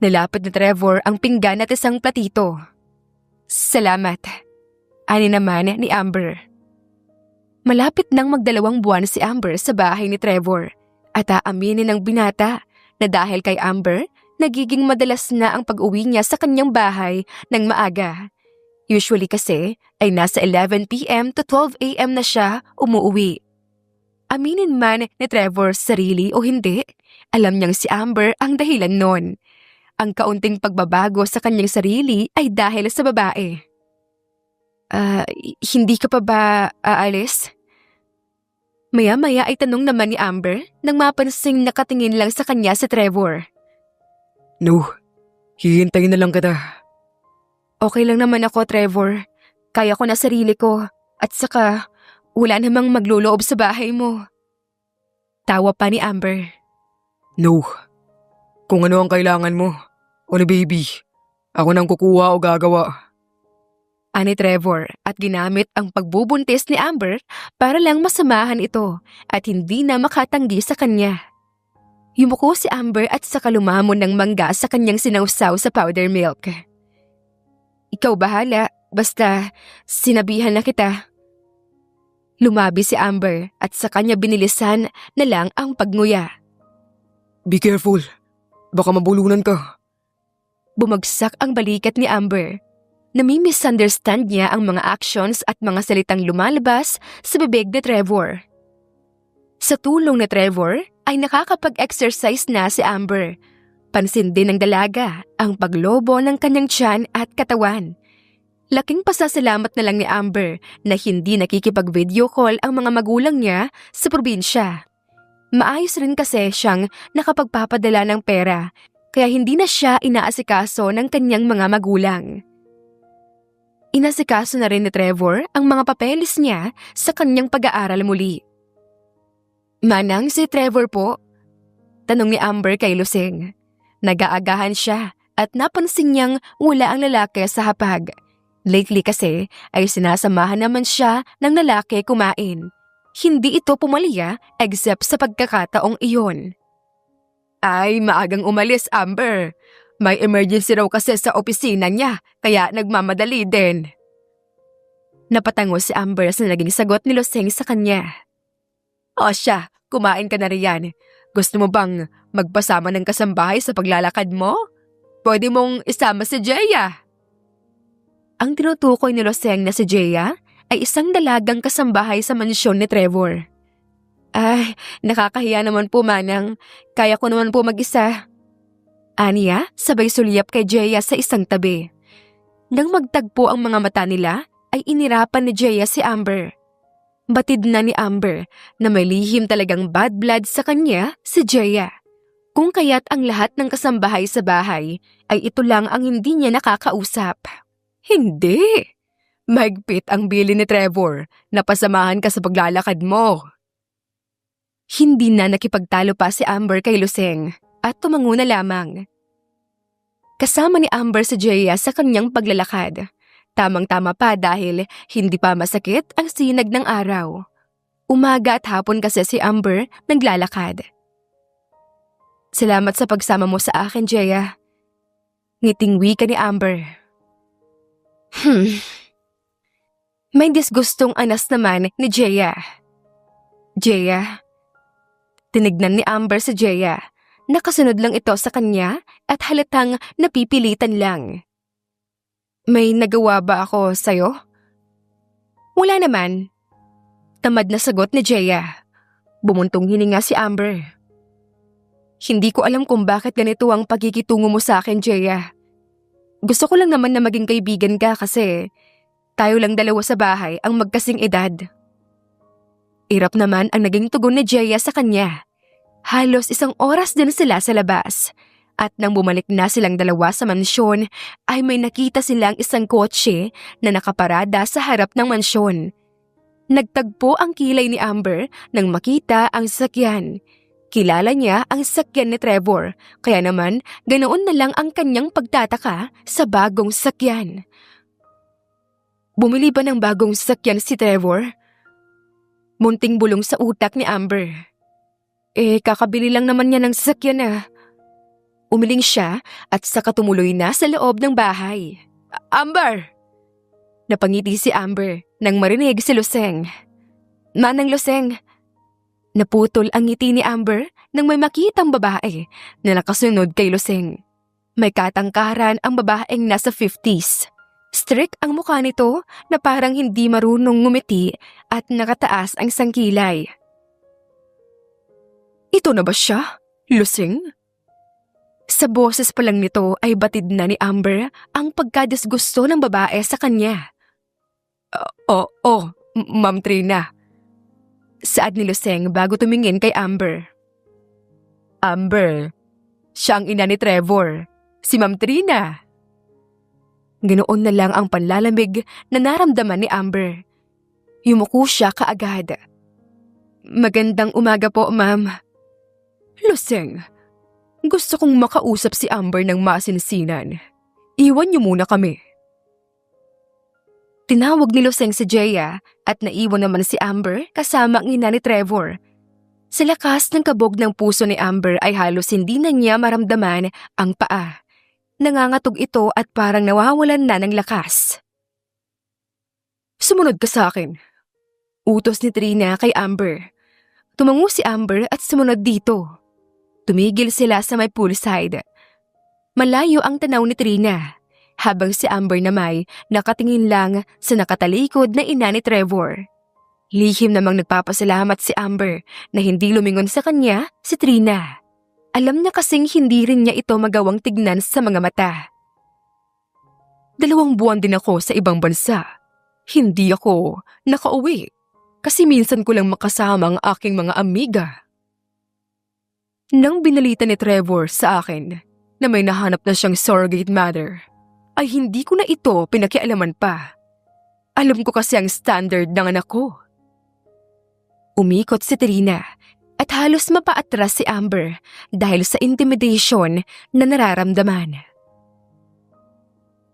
[SPEAKER 1] Nilapit ni Trevor ang pinggan at isang platito. Salamat. Ani naman ni Amber. Malapit nang magdalawang buwan si Amber sa bahay ni Trevor at aaminin ng binata na dahil kay Amber, nagiging madalas na ang pag-uwi niya sa kanyang bahay ng maaga. Usually kasi ay nasa 11 p.m. to 12 a.m. na siya umuwi. Aminin man ni Trevor sarili o hindi, alam niyang si Amber ang dahilan nun. Ang kaunting pagbabago sa kanyang sarili ay dahil sa babae. Hindi ka pa ba aalis? Maya-maya ay tanong naman ni Amber nang mapansing nakatingin lang sa kanya si Trevor.
[SPEAKER 2] No, hihintayin na lang kita.
[SPEAKER 1] Okay lang naman ako, Trevor. Kaya ko na sarili ko. At saka, wala namang magluloob sa bahay mo. Tawa pa ni Amber.
[SPEAKER 2] No. Kung ano ang kailangan mo, o ni baby, ako nang kukuha o gagawa.
[SPEAKER 1] Ani Trevor at ginamit ang pagbubuntis ni Amber para lang masamahan ito at hindi na makatanggi sa kanya. Yumuko si Amber at saka lumamon ng mangga sa kanyang sinawsaw sa powder milk. Ikaw bahala, basta sinabihan na kita. Lumabi si Amber at sa kanya binilisan na lang ang pagnguya.
[SPEAKER 2] Be careful. Baka mabulunan ka.
[SPEAKER 1] Bumagsak ang balikat ni Amber. Nami-misunderstand niya ang mga actions at mga salitang lumalabas sa bibig ni Trevor. Sa tulong ni Trevor ay nakakapag-exercise na si Amber. Pansin din ng dalaga ang paglobo ng kanyang tiyan at katawan. Laking pasasalamat na lang ni Amber na hindi nakikipag-video call ang mga magulang niya sa probinsya. Maayos rin kasi siyang nakapagpapadala ng pera kaya hindi na siya inaasikaso ng kanyang mga magulang. Inasikaso na rin ni Trevor ang mga papeles niya sa kanyang pag-aaral muli. Manang si Trevor po? Tanong ni Amber kay Lusing. Nag-aagahan siya at napansin niyang wala ang lalaki sa hapag. Lately kasi ay sinasamahan naman siya ng lalaki kumain. Hindi ito pumalya except sa pagkakataong iyon. Ay, maagang umalis, Amber. May emergency raw kasi sa opisina niya, kaya nagmamadali din. Napatango si Amber sa naging sagot ni Lusing sa kanya. O siya, kumain ka na riyan. Gusto mo bang magpasama ng kasambahay sa paglalakad mo? Pwede mong isama si Jeya. Ang tinutukoy ni Lusing na si Jeya ay isang dalagang kasambahay sa mansyon ni Trevor. Ay, nakakahiya naman po, Manang. Kaya ko naman po mag-isa. Aniya, sabay sulyap kay Jeya sa isang tabi. Nang magtagpo ang mga mata nila, ay inirapan ni Jeya si Amber. Batid na ni Amber na may lihim talagang bad blood sa kanya si Jeya. Kung kaya't ang lahat ng kasambahay sa bahay ay ito lang ang hindi niya nakakausap. Hindi! Mahigpit ang bili ni Trevor na pasamahan ka sa paglalakad mo. Hindi na nakipagtalo pa si Amber kay Lusing at tumango na lamang. Kasama ni Amber si Jeya sa kanyang paglalakad. Tamang-tama pa dahil hindi pa masakit ang sinag ng araw. Umaga at hapon kasi si Amber naglalakad. Salamat sa pagsama mo sa akin, Jeya. Ngiting wika ni Amber. May disgustong anas naman ni Jeya. Jeya. Tinignan ni Amber si Jeya. Nakasunod lang ito sa kanya at halatang napipilitan lang. May nagawa ba ako sa'yo? Wala naman. Tamad na sagot ni Jeya. Bumuntong hininga si Amber. Hindi ko alam kung bakit ganito ang pagkikitungo mo sa akin, Jeya. Gusto ko lang naman na maging kaibigan ka kasi tayo lang dalawa sa bahay ang magkasing edad. Irap naman ang naging tugon ni Jeya sa kanya. Halos 1 oras din sila sa labas. At nang bumalik na silang dalawa sa mansyon, ay may nakita silang isang kotse na nakaparada sa harap ng mansyon. Nagtagpo ang kilay ni Amber nang makita ang sasakyan. Kilala niya ang sasakyan ni Trevor, kaya naman ganoon na lang ang kanyang pagtataka sa bagong sasakyan. Bumili ba ng bagong sasakyan si Trevor? Munting bulong sa utak ni Amber. Kakabili lang naman niya ng sasakyan ah. Umiling siya at saka tumuloy na sa loob ng bahay. Amber! Napangiti si Amber nang marinig si Lusing. Manang Lusing! Naputol ang ngiti ni Amber nang may makitang babae na nakasunod kay Lusing. May katangkaran ang babaeng nasa 50s. Strict ang mukha nito na parang hindi marunong ngumiti at nakataas ang sangkilay. Ito na ba siya? Lusing? Sa boses pa lang nito ay batid na ni Amber ang pagkadisgusto ng babae sa kanya. Oo, Ma'am Trina. Saad ni Luseng bago tumingin kay Amber.
[SPEAKER 2] Amber, siya ang ina ni Trevor. Si Ma'am Trina.
[SPEAKER 1] Ganoon na lang ang panlalamig na naramdaman ni Amber. Yumuko siya kaagad. Magandang umaga po, ma'am.
[SPEAKER 2] Luseng, gusto kong makausap si Amber ng masinsinan. Iwan niyo muna kami.
[SPEAKER 1] Tinawag ni Luseng si Jeya at naiwan naman si Amber kasama ang ina ni Trevor. Sa lakas ng kabog ng puso ni Amber ay halos hindi na niya maramdaman ang paa. Nangangatog ito at parang nawawalan na ng lakas.
[SPEAKER 2] Sumunod ka sa akin.
[SPEAKER 1] Utos ni Trina kay Amber. Tumango si Amber at sumunod dito. Tumigil sila sa may poolside. Malayo ang tanaw ni Trina. Habang si Amber naman nakatingin lang sa nakatalikod na ina ni Trevor. Lihim namang nagpapasalamat si Amber na hindi lumingon sa kanya si Trina. Alam niya kasing hindi rin niya ito magawang tignan sa mga mata.
[SPEAKER 2] 2 buwan din ako sa ibang bansa. Hindi ako nakauwi kasi minsan ko lang makasama ang aking mga amiga. Nang binalita ni Trevor sa akin na may nahanap na siyang surrogate mother, ay hindi ko na ito pinakialaman pa. Alam ko kasi ang standard ng anak ko.
[SPEAKER 1] Umikot si Trina at halos mapaatras si Amber dahil sa intimidation na nararamdaman.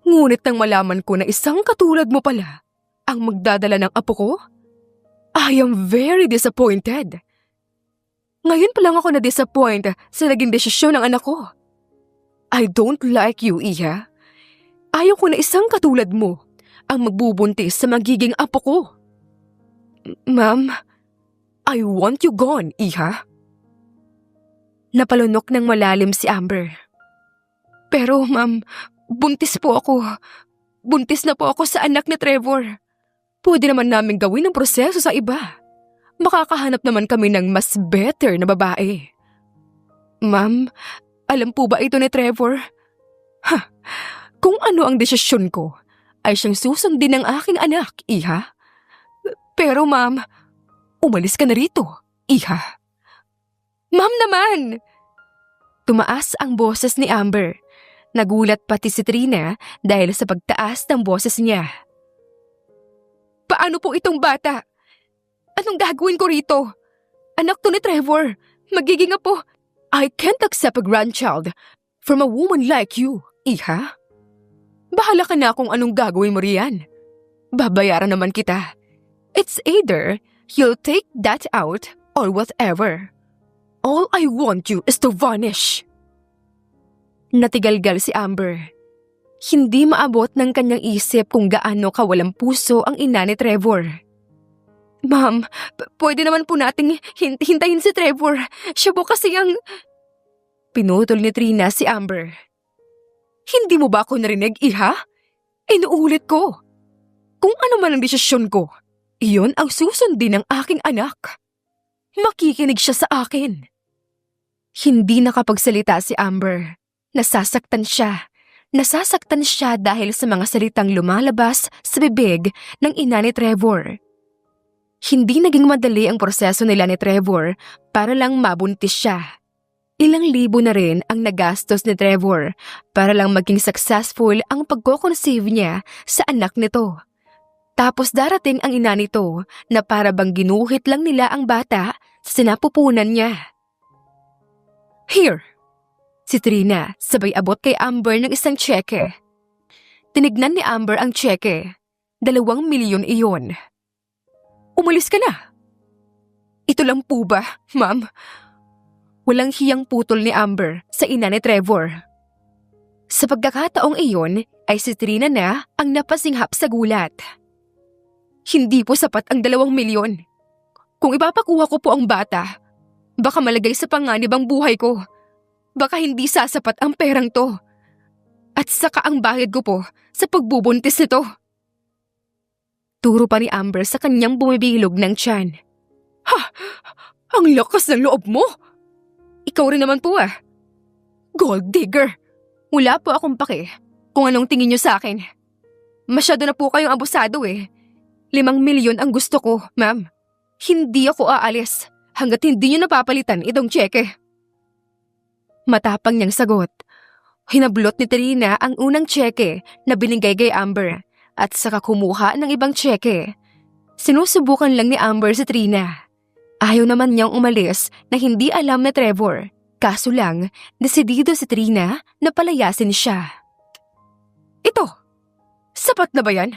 [SPEAKER 2] Ngunit nang malaman ko na isang katulad mo pala ang magdadala ng apo ko, I am very disappointed. Ngayon pa lang ako na-disappoint sa naging desisyon ng anak ko. I don't like you, Iha. Ayaw ko na isang katulad mo ang magbubuntis sa magiging apo ko.
[SPEAKER 1] Ma'am,
[SPEAKER 2] I want you gone, Iha.
[SPEAKER 1] Napalunok ng malalim si Amber.
[SPEAKER 2] Pero ma'am, buntis po ako. Buntis na po ako sa anak ni Trevor. Pwede naman namin gawin ang proseso sa iba. Makakahanap naman kami ng mas better na babae.
[SPEAKER 1] Ma'am,
[SPEAKER 2] alam po ba ito ni Trevor? Kung ano ang desisyon ko, ay siyang susundin ng aking anak, Iha. Pero ma'am, umalis ka na rito, Iha.
[SPEAKER 1] Ma'am naman! Tumaas ang boses ni Amber. Nagulat pati si Trina dahil sa pagtaas ng boses niya.
[SPEAKER 2] Paano po itong bata? Anong gagawin ko rito? Anak to ni Trevor. Magiging apo. I can't accept a grandchild from a woman like you, Iha. Bahala ka na kung anong gagawin mo riyan. Babayaran naman kita. It's either you'll take that out or whatever. All I want you is to vanish.
[SPEAKER 1] Natigalgal si Amber. Hindi maabot ng kanyang isip kung gaano kawalang puso ang ina ni Trevor.
[SPEAKER 2] Ma'am, pwede naman po nating hintayin si Trevor. Siya po kasi ang...
[SPEAKER 1] Pinutol ni Trina si Amber.
[SPEAKER 2] Hindi mo ba ako narinig, Iha? Inuulit ko. Kung ano man ang desisyon ko, iyon ang susundin ng aking anak. Makikinig siya sa akin.
[SPEAKER 1] Hindi nakapagsalita si Amber. Nasasaktan siya. Nasasaktan siya dahil sa mga salitang lumalabas sa bibig ng ina ni Trevor. Hindi naging madali ang proseso nila ni Trevor para lang mabuntis siya. Ilang libo na rin ang nagastos ni Trevor para lang maging successful ang pagko-conceive niya sa anak nito. Tapos darating ang ina nito na para bang ginuhit lang nila ang bata sa sinapupunan niya.
[SPEAKER 2] Here!
[SPEAKER 1] Si Trina sabay abot kay Amber ng isang tseke. Tinignan ni Amber ang tseke. 2 milyon iyon.
[SPEAKER 2] Umalis ka na! Ito lang po ba, ma'am?
[SPEAKER 1] Walang hiyang putol ni Amber sa ina ni Trevor. Sa pagkakataong iyon ay si Trina na ang napasinghap sa gulat.
[SPEAKER 2] Hindi po sapat ang 2 milyon. Kung ipapakuha ko po ang bata, baka malagay sa panganib ang buhay ko. Baka hindi sasapat ang perang to. At saka ang bayad ko po sa pagbubuntis nito.
[SPEAKER 1] Turo pa ni Amber sa kanyang bumibilog ng tiyan.
[SPEAKER 2] Ha! Ang lakas ng loob mo! Ikaw rin naman po Gold digger!
[SPEAKER 1] Wala po akong pake kung anong tingin niyo sa akin. Masyado na po kayong abusado 5 milyon ang gusto ko, ma'am. Hindi ako aalis hanggat hindi niyo napapalitan itong tseke. Matapang niyang sagot. Hinablot ni Trina ang unang tseke na binigay kay Amber at saka kumuha ng ibang tseke. Sinusubukan lang ni Amber si Trina. Ayaw naman niyang umalis na hindi alam na Trevor. Kaso lang, desidido si Trina na palayasin siya. Ito, sapat na ba yan?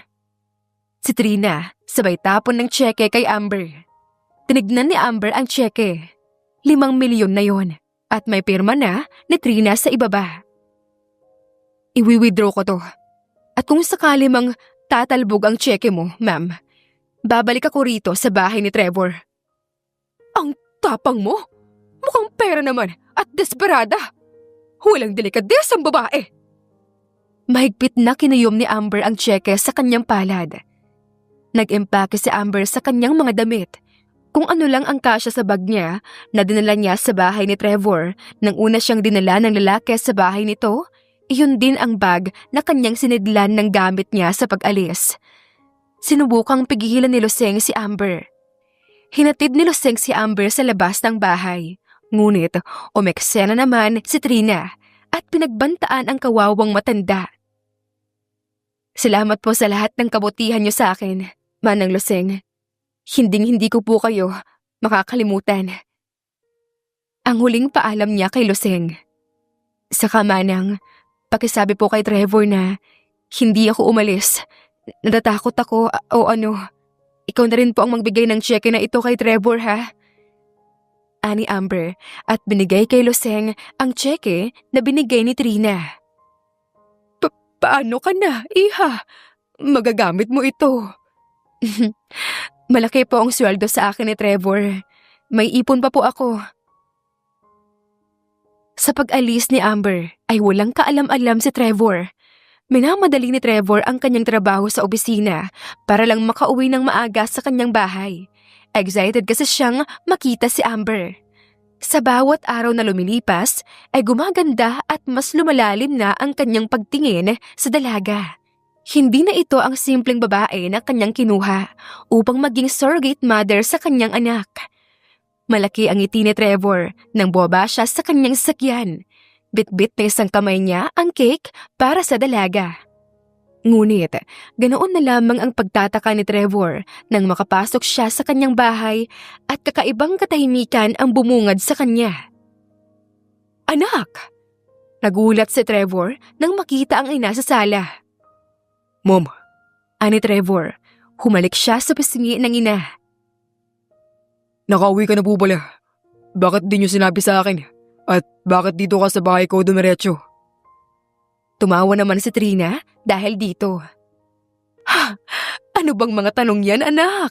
[SPEAKER 1] Si Trina sabay tapon ng tseke kay Amber. Tinignan ni Amber ang tseke. 5 milyon na yon at may pirma na ni Trina sa ibaba. Iwi-withdraw ko to. At kung sakali mang tatalbog ang tseke mo, ma'am, babalik ako rito sa bahay ni Trevor. Ang tapang mo? Mukhang pera naman at desperada. Walang delikades ang babae. Mahigpit na kinuyom ni Amber ang tseke sa kanyang palad. Nag-empake si Amber sa kanyang mga damit. Kung ano lang ang kasya sa bag niya na dinala niya sa bahay ni Trevor nang una siyang dinala ng lalaki sa bahay nito, iyon din ang bag na kanyang sinidlan ng gamit niya sa pag-alis. Sinubukang pigilan ni Luseng si Amber. Hinatid ni Luseng si Amber sa labas ng bahay. Ngunit umeksena naman si Trina at pinagbantaan ang kawawang matanda. Salamat po sa lahat ng kabutihan niyo sa akin, Manang Luseng. Hinding-hindi ko po kayo makakalimutan. Ang huling paalam niya kay Luseng. Saka Manang, pakisabi po kay Trevor na hindi ako umalis. Natatakot ako o ano. Ikaw na rin po ang magbigay ng tseke na ito kay Trevor, ha? Ani Amber at binigay kay Luseng ang tseke na binigay ni Trina. Paano ka na, iha? Magagamit mo ito. Malaki po ang sweldo sa akin ni Trevor. May ipon pa po ako. Sa pag-alis ni Amber ay walang kaalam-alam si Trevor. Minamadali ni Trevor ang kanyang trabaho sa opisina para lang makauwi ng maaga sa kanyang bahay. Excited kasi siyang makita si Amber. Sa bawat araw na lumilipas ay gumaganda at mas lumalalim na ang kanyang pagtingin sa dalaga. Hindi na ito ang simpleng babae na kanyang kinuha upang maging surrogate mother sa kanyang anak. Malaki ang ngiti ni Trevor nang bumaba siya sa kanyang sasakyan. Bit-bit na isang kamay niya ang cake para sa dalaga. Ngunit, ganoon na lamang ang pagtataka ni Trevor nang makapasok siya sa kanyang bahay at kakaibang katahimikan ang bumungad sa kanya. Anak! Nagulat si Trevor nang makita ang ina sa sala.
[SPEAKER 2] Mom.
[SPEAKER 1] Ani Trevor, humalik siya sa pisngi ng ina.
[SPEAKER 2] Nakauwi ka na po pala. Bakit di niyo sinabi sa akin? At bakit dito ka sa bahay ko dumiretso?
[SPEAKER 1] Tumawa naman si Trina dahil dito. Ha! Ano bang mga tanong yan, anak?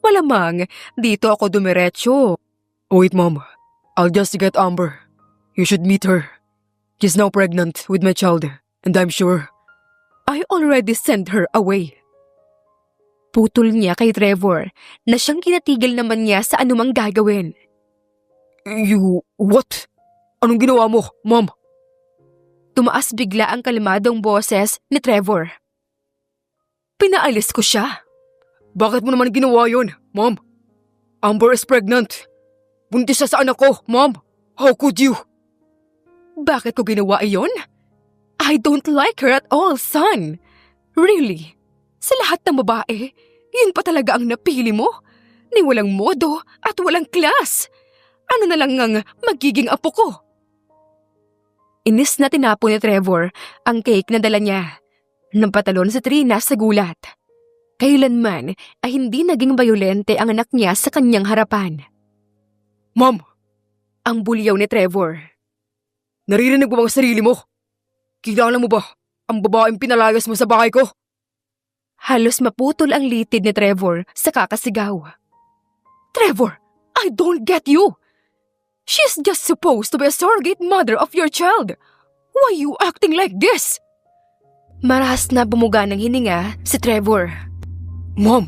[SPEAKER 1] Malamang, dito ako dumiretso.
[SPEAKER 2] Wait, Mom. I'll just get Amber. You should meet her. She's now pregnant with my child, and I'm sure
[SPEAKER 1] I already sent her away. Putol niya kay Trevor na siyang kinatigil naman niya sa anumang gagawin.
[SPEAKER 2] You… what? Anong ginawa mo, Mom?
[SPEAKER 1] Tumaas bigla ang kalmadong boses ni Trevor. Pinaalis ko siya.
[SPEAKER 2] Bakit mo naman ginawa yun, Mom? Amber is pregnant. Buntis siya sa anak ko, Mom. How could you?
[SPEAKER 1] Bakit ko ginawa iyon? I don't like her at all, son. Really? Sa lahat ng babae, yun pa talaga ang napili mo? Ni walang modo at walang class. Ano na lang ang magiging apo ko? Inis na tinapo ni Trevor ang cake na dala niya. Nampatalon si Trina sa gulat. Kailanman ay hindi naging bayolente ang anak niya sa kanyang harapan.
[SPEAKER 2] Mom!
[SPEAKER 1] Ang bulyaw ni Trevor.
[SPEAKER 2] Naririnig mo bang sarili mo? Kilala mo ba ang babaeng pinalayas mo sa bahay ko?
[SPEAKER 1] Halos maputol ang litid ni Trevor sa kakasigaw. Trevor, I don't get you! She's just supposed to be a surrogate mother of your child. Why are you acting like this? Marahas na bumuga ng hininga si Trevor.
[SPEAKER 2] Mom,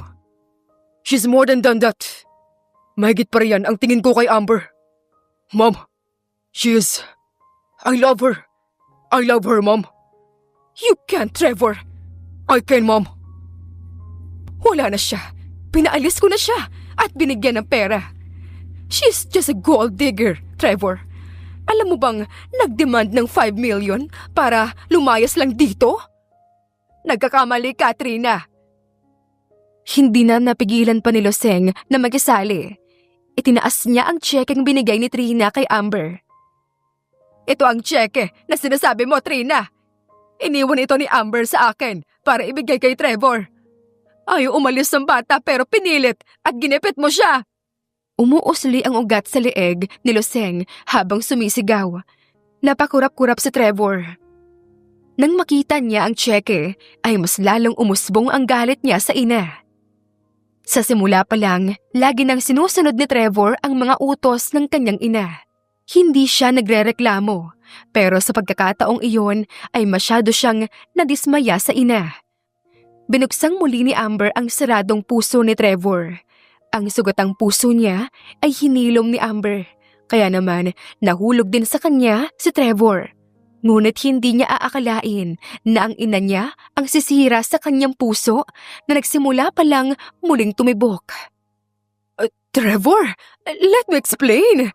[SPEAKER 2] she's more than done that. Mahigit pa riyan ang tingin ko kay Amber. Mom, she is… I love her. I love her, Mom.
[SPEAKER 1] You can't, Trevor.
[SPEAKER 2] I can, Mom.
[SPEAKER 1] Wala na siya. Pinaalis ko na siya. at binigyan ng pera. She's just a gold digger, Trevor. Alam mo bang nag-demand ng 5 million para lumayas lang dito? Nagkakamali ka, Trina. Hindi na napigilan pa ni Loseng na mag-isali. Itinaas niya ang tsekeng binigay ni Trina kay Amber. Ito ang tseke na sinasabi mo, Trina. Iniwan ito ni Amber sa akin para ibigay kay Trevor. Ayaw umalis ng bata pero pinilit at ginipit mo siya. Umuusli ang ugat sa leeg ni Loseng habang sumisigaw. Napakurap-kurap si Trevor. Nang makita niya ang tseke, ay mas lalong umusbong ang galit niya sa ina. Sa simula pa lang, lagi nang sinusunod ni Trevor ang mga utos ng kanyang ina. Hindi siya nagrereklamo, pero sa pagkakataong iyon ay masyado siyang nadismaya sa ina. Binuksang muli ni Amber ang saradong puso ni Trevor. Ang sugatang puso niya ay hinilom ni Amber, kaya naman nahulog din sa kanya si Trevor. Ngunit hindi niya aakalain na ang ina niya ang sisira sa kanyang puso na nagsimula pa lang muling tumibok. Trevor, let me explain.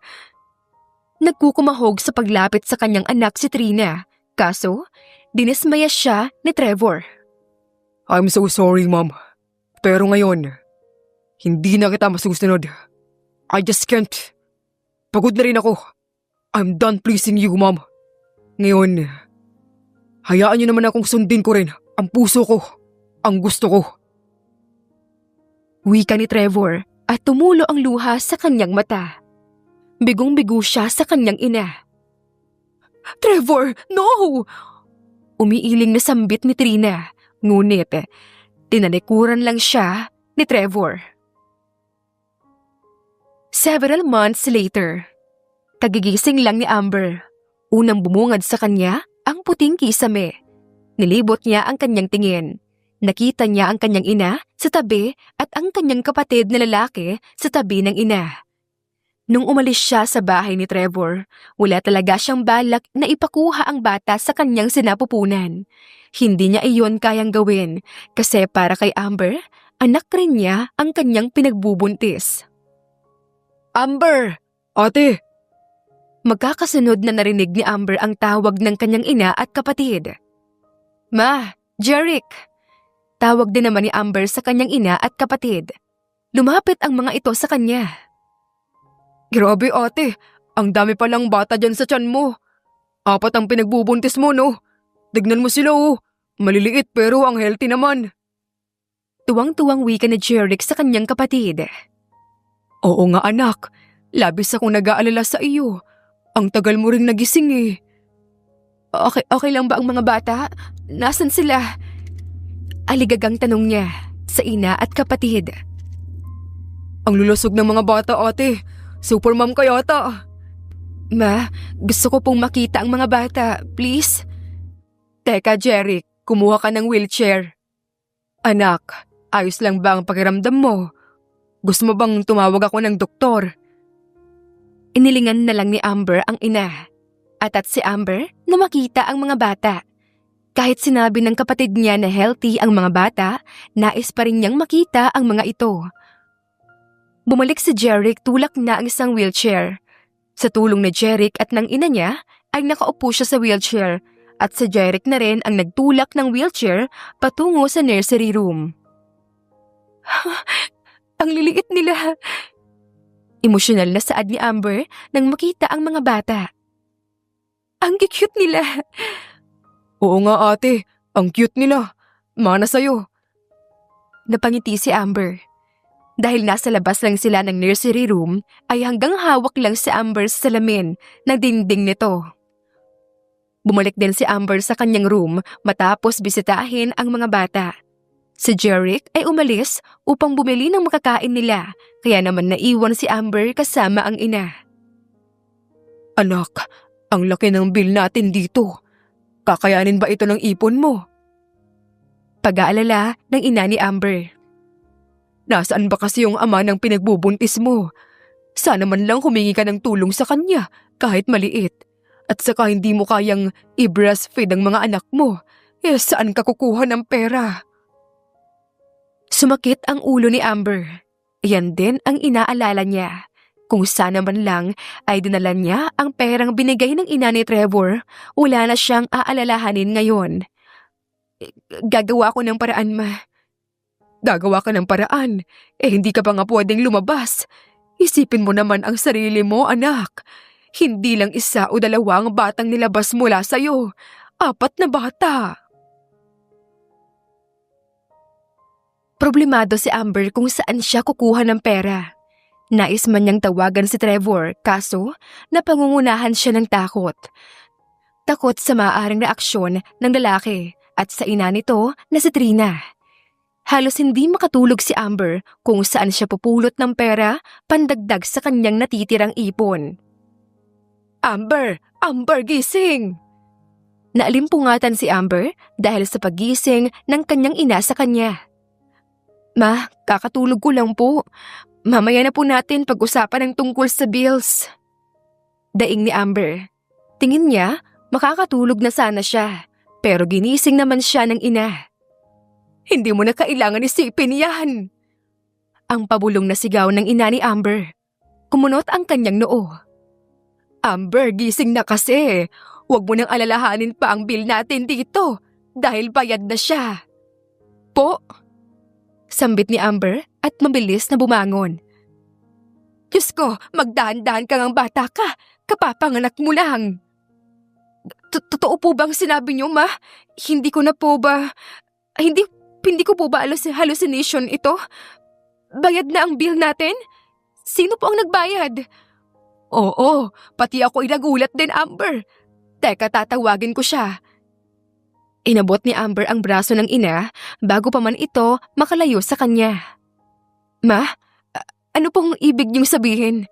[SPEAKER 1] Nagkukumahog sa paglapit sa kanyang anak si Trina, kaso dinismaya siya ni Trevor.
[SPEAKER 2] I'm so sorry, Mom. Pero ngayon, hindi na kita masusunod. I just can't. Pagod na rin ako. I'm done pleasing you, Mom. Ngayon, hayaan niyo naman akong sundin ko rin ang puso ko, ang gusto ko.
[SPEAKER 1] Wika ni Trevor at tumulo ang luha sa kanyang mata. Bigong-bigo siya sa kanyang ina. Trevor, no! Umiiling na sambit ni Trina, ngunit tinalikuran lang siya ni Trevor. Several months later, kagigising lang ni Amber. Unang bumungad sa kanya ang puting kisame. Nilibot niya ang kanyang tingin. Nakita niya ang kanyang ina sa tabi at ang kanyang kapatid na lalaki sa tabi ng ina. Nung umalis siya sa bahay ni Trevor, wala talaga siyang balak na ipakuha ang bata sa kanyang sinapupunan. Hindi niya iyon kayang gawin kasi para kay Amber, anak rin niya ang kanyang pinagbubuntis.
[SPEAKER 2] Amber! Ate!
[SPEAKER 1] Magkakasunod na narinig ni Amber ang tawag ng kanyang ina at kapatid. Ma, Jeric! Tawag din naman ni Amber sa kanyang ina at kapatid. Lumapit ang mga ito sa kanya.
[SPEAKER 2] Grabe ate, ang dami palang bata dyan sa tiyan mo. 4 ang pinagbubuntis mo, no? Tignan mo sila, oh. Maliliit pero ang healthy naman.
[SPEAKER 1] Tuwang-tuwang wika ni Jeric sa kanyang kapatid.
[SPEAKER 2] Oo nga anak, labis akong nag-aalala sa iyo. Ang tagal mo ring nagising eh.
[SPEAKER 1] Okay lang ba ang mga bata? Nasaan sila? Aligagang tanong niya sa ina at kapatid.
[SPEAKER 2] Ang lulusog ng mga bata ate, supermom ka yata.
[SPEAKER 1] Ma, gusto ko pong makita ang mga bata, please.
[SPEAKER 2] Teka Jeric, kumuha ka ng wheelchair. Anak, ayos lang ba ang pakiramdam mo? Gusto mo bang tumawag ako ng doktor?
[SPEAKER 1] Inilingan na lang ni Amber ang ina. At si Amber na makita ang mga bata. Kahit sinabi ng kapatid niya na healthy ang mga bata, nais pa rin niyang makita ang mga ito. Bumalik si Jeric tulak na ang isang wheelchair. Sa tulong ni Jeric at ng ina niya, ay nakaupo siya sa wheelchair at si Jeric na rin ang nagtulak ng wheelchair patungo sa nursery room. Ang liliit nila. Emosyonal na saad ni Amber nang makita ang mga bata. Ang cute nila.
[SPEAKER 2] Oo nga ate, ang cute nila. Mana sa'yo.
[SPEAKER 1] Napangiti si Amber. Dahil nasa labas lang sila ng nursery room, ay hanggang hawak lang si Amber sa salamin ng dingding nito. Bumalik din si Amber sa kanyang room matapos bisitahin ang mga bata. Si Jeric ay umalis upang bumili ng makakain nila, kaya naman naiwan si Amber kasama ang ina.
[SPEAKER 2] Anak, ang laki ng bill natin dito. Kakayanin ba ito ng ipon mo?
[SPEAKER 1] Pag-aalala ng ina ni Amber.
[SPEAKER 2] Nasaan ba kasi yung ama ng pinagbubuntis mo? Sana man lang humingi ka ng tulong sa kanya kahit maliit. At saka hindi mo kayang i-breastfeed ang mga anak mo. Saan ka kukuha ng pera?
[SPEAKER 1] Sumakit ang ulo ni Amber. Yan din ang inaalala niya. Kung sana man lang ay dinala niya ang perang binigay ng ina ni Trevor, wala na siyang aalalahanin ngayon. Gagawa ko ng paraan, ma. Gagawa ka ng paraan. Hindi ka pa nga pwedeng lumabas. Isipin mo naman ang sarili mo, anak. Hindi lang isa o dalawang batang nilabas mula sa'yo. 4 na bata. Problemado si Amber kung saan siya kukuha ng pera. Nais man niyang tawagan si Trevor, kaso napangungunahan siya ng takot. Takot sa maaaring reaksyon ng lalaki at sa ina nito na si Trina. Halos hindi makatulog si Amber kung saan siya pupulot ng pera pandagdag sa kanyang natitirang ipon. Amber! Amber, gising! Naalimpungatan si Amber dahil sa pagising ng kanyang ina sa kanya. Ma, kakatulog ko lang po. Mamaya na po natin pag-usapan ang tungkol sa bills. Daing ni Amber. Tingin niya, makakatulog na sana siya. Pero ginising naman siya ng ina. Hindi mo na kailangan isipin yan. Ang pabulong na sigaw ng ina ni Amber. Kumunot ang kanyang noo. Amber, gising na kasi. Huwag mo nang alalahanin pa ang bill natin dito. Dahil bayad na siya. Po? Sambit ni Amber at mabilis na bumangon. Diyos ko, magdahan-dahan ka ngang bata ka. Kapapanganak mo lang. Totoo po bang sinabi niyo, ma? Hindi ko na po ba... Hindi ko po ba hallucination ito? Bayad na ang bill natin? Sino po ang nagbayad? Oo, pati ako ay nagulat din, Amber. Teka, tatawagin ko siya. Inabot ni Amber ang braso ng ina bago pa man ito makalayo sa kanya. Ma, ano pong ibig niyong sabihin?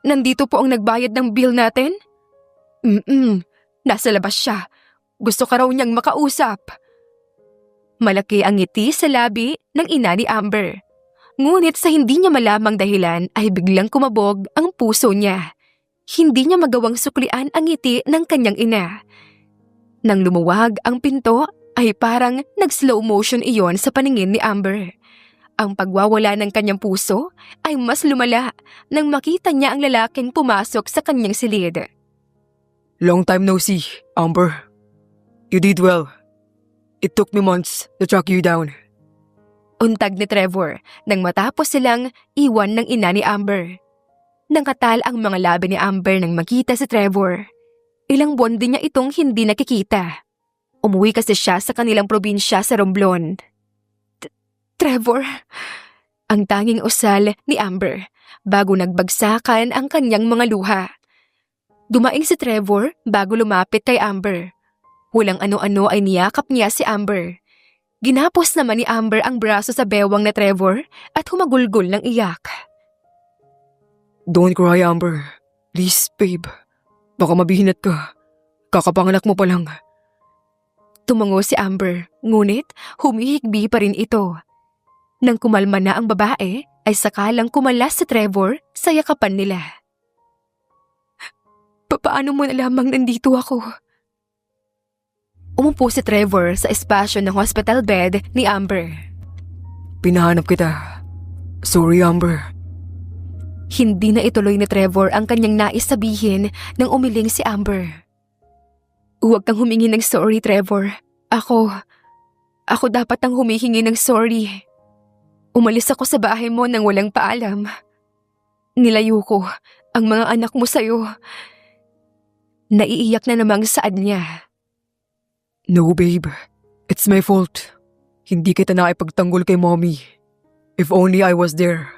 [SPEAKER 1] Nandito po ang nagbayad ng bill natin? Nasa labas siya. Gusto ka raw niyang makausap. Malaki ang ngiti sa labi ng ina ni Amber. Ngunit sa hindi niya malamang dahilan ay biglang kumabog ang puso niya. Hindi niya magawang suklian ang ngiti ng kanyang ina. Nang lumuwag ang pinto ay parang nag-slow motion iyon sa paningin ni Amber. Ang pagwawala ng kanyang puso ay mas lumala nang makita niya ang lalaking pumasok sa kanyang silid.
[SPEAKER 2] Long time no see, Amber. You did well. It took me months to track you down.
[SPEAKER 1] Untag ni Trevor nang matapos silang iwan ng ina ni Amber. Nangkatal ang mga labi ni Amber nang makita si Trevor. Ilang buwan din niya itong hindi nakikita. Umuwi kasi siya sa kanilang probinsya sa Romblon. Trevor, ang tanging usal ni Amber bago nagbagsakan ang kanyang mga luha. Dumaing si Trevor bago lumapit kay Amber. Walang ano-ano ay niyakap niya si Amber. Ginapos naman ni Amber ang braso sa bewang na Trevor at humagulgol ng iyak.
[SPEAKER 2] Don't cry, Amber. Please, babe. Baka mabihinat ka. Kakapanganak mo pa lang.
[SPEAKER 1] Tumango si Amber, ngunit humihigbi pa rin ito. Nang kumalma na ang babae, ay sakalang kumalas si Trevor sa yakapan nila. Paano mo na lamang nandito ako? Umupo si Trevor sa espasyo ng hospital bed ni Amber.
[SPEAKER 2] Pinahanap kita. Sorry, Amber.
[SPEAKER 1] Hindi na ituloy ni Trevor ang kanyang nais sabihin nang umiling si Amber. Huwag kang humingi ng sorry, Trevor. Ako dapat ang humihingi ng sorry. Umalis ako sa bahay mo nang walang paalam. Nilayo ko ang mga anak mo sa'yo. Naiiyak na namang saad niya.
[SPEAKER 2] No, babe. It's my fault. Hindi kita naipagtanggol kay mommy. If only I was there.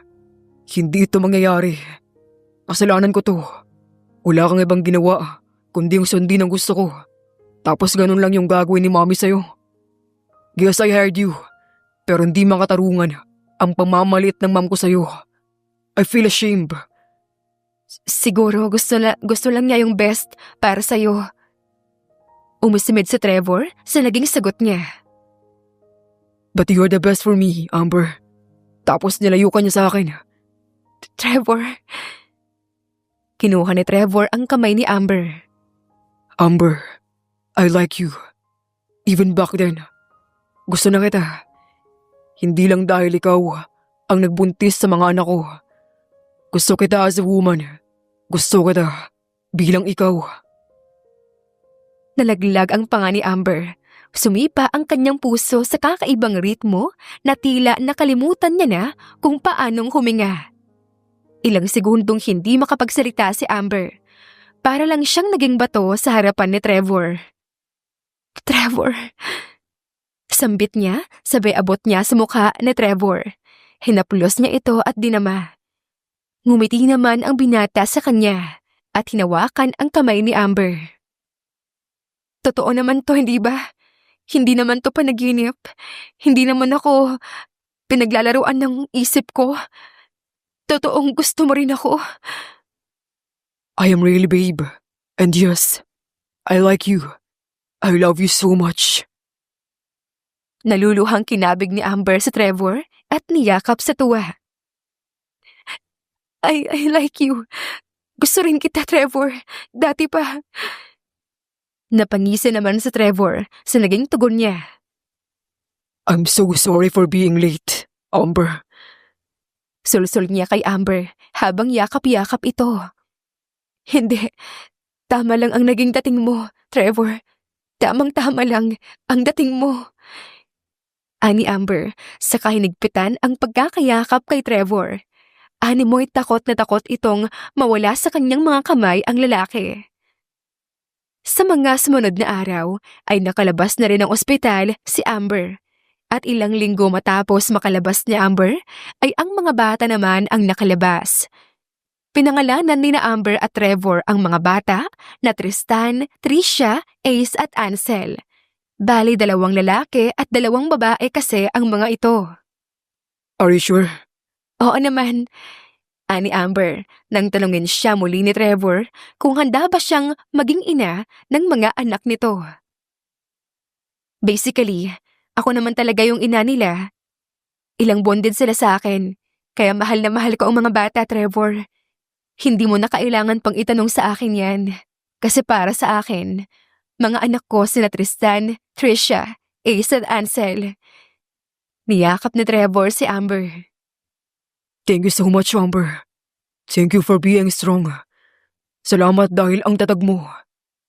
[SPEAKER 2] Hindi ito mangyayari. Kasalanan ko to. Wala kang ibang ginawa, kundi yung sundin ang gusto ko. Tapos ganun lang yung gagawin ni mommy sa'yo. Yes, I hired you. Pero hindi makatarungan ang pamamaliit ng mom ko sa'yo. I feel ashamed.
[SPEAKER 1] Siguro gusto lang niya yung best para sa'yo. Umisimid si Trevor sa naging sagot niya.
[SPEAKER 2] But you're the best for me, Amber. Tapos nilayukan niya sa akin.
[SPEAKER 1] Trevor. Kinuha ni Trevor ang kamay ni Amber.
[SPEAKER 2] Amber, I like you. Even back then. Gusto na kita. Hindi lang dahil ikaw ang nagbuntis sa mga anak ko. Gusto kita as a woman. Gusto kita bilang ikaw.
[SPEAKER 1] Nalaglag ang panga ni Amber. Sumipa ang kanyang puso sa kakaibang ritmo na tila nakalimutan niya na kung paanong huminga. Ilang segundong hindi makapagsalita si Amber. Para lang siyang naging bato sa harapan ni Trevor. Trevor. Sambit niya, sabay abot niya sa mukha ni Trevor. Hinaplos niya ito at dinama. Ngumiti naman ang binata sa kanya at hinawakan ang kamay ni Amber. Totoo naman to, hindi ba? Hindi naman to panaginip. Hindi naman ako pinaglalaruan ng isip ko. Totoong gusto mo rin ako.
[SPEAKER 2] I am really babe. And yes, I like you. I love you so much.
[SPEAKER 1] Naluluhang kinabig ni Amber sa Trevor at niyakap sa tuwa. I like you. Gusto rin kita, Trevor. Dati pa. Napangisi naman sa Trevor sa naging tugon niya.
[SPEAKER 2] I'm so sorry for being late, Amber.
[SPEAKER 1] Sulsul niya kay Amber habang yakap-yakap ito. Hindi. Tama lang ang naging dating mo, Trevor. Tamang-tama lang ang dating mo. Ani Amber, saka hinigpitan ang pagkakayakap kay Trevor. Ani mo'y takot na takot itong mawala sa kanyang mga kamay ang lalaki. Sa mga sumunod na araw ay nakalabas na rin ng ospital si Amber. At ilang linggo matapos makalabas ni Amber ay ang mga bata naman ang nakalabas. Pinangalanan ni na Amber at Trevor ang mga bata na Tristan, Tricia, Ace at Ansel. Bali 2 lalaki at 2 babae kasi ang mga ito.
[SPEAKER 2] Are you sure?
[SPEAKER 1] Oo naman. Ani Amber, nang tanungin siya muli ni Trevor kung handa ba siyang maging ina ng mga anak nito. Basically, ako naman talaga yung ina nila. Ilang buwan din sila sa akin, kaya mahal na mahal ko ang mga bata, Trevor. Hindi mo na kailangan pang itanong sa akin yan. Kasi para sa akin, mga anak ko sina Tristan, Tricia, Ace at Ansel. Niyakap ni Trevor si Amber.
[SPEAKER 2] Thank you so much, Amber. Thank you for being strong. Salamat dahil ang tatag mo.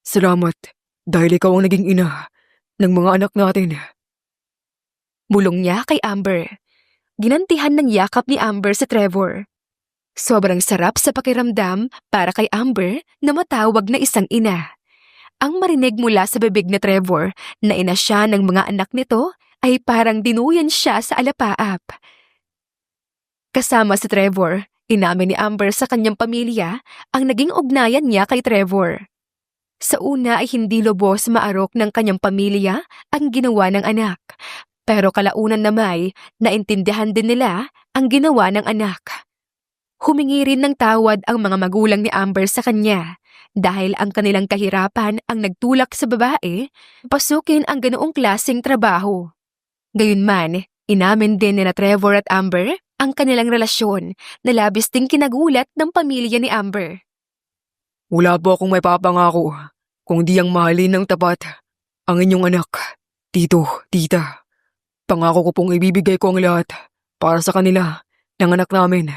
[SPEAKER 2] Salamat dahil ikaw ang naging ina ng mga anak natin.
[SPEAKER 1] Bulong niya kay Amber. Ginantihan ng yakap ni Amber sa Trevor. Sobrang sarap sa pakiramdam para kay Amber na matawag na isang ina. Ang marinig mula sa bibig ni Trevor na ina siya ng mga anak nito ay parang dinuyan siya sa alapaap. Kasama si Trevor, inamin ni Amber sa kanyang pamilya ang naging ugnayan niya kay Trevor. Sa una ay hindi lubos maarok ng kanyang pamilya ang ginawa ng anak, pero kalaunan namay naintindihan din nila ang ginawa ng anak. Humingi rin ng tawad ang mga magulang ni Amber sa kanya dahil ang kanilang kahirapan ang nagtulak sa babae pasukin ang ganoong klaseng trabaho. Gayunman, inamin din ni na Trevor at Amber ang kanilang relasyon na labis ding kinagulat ng pamilya ni Amber.
[SPEAKER 2] Wala po akong may papangako kung di ang mahalin ng tapat ang inyong anak, tito, tita. Pangako ko pong ibibigay ko ang lahat para sa kanila ng anak namin.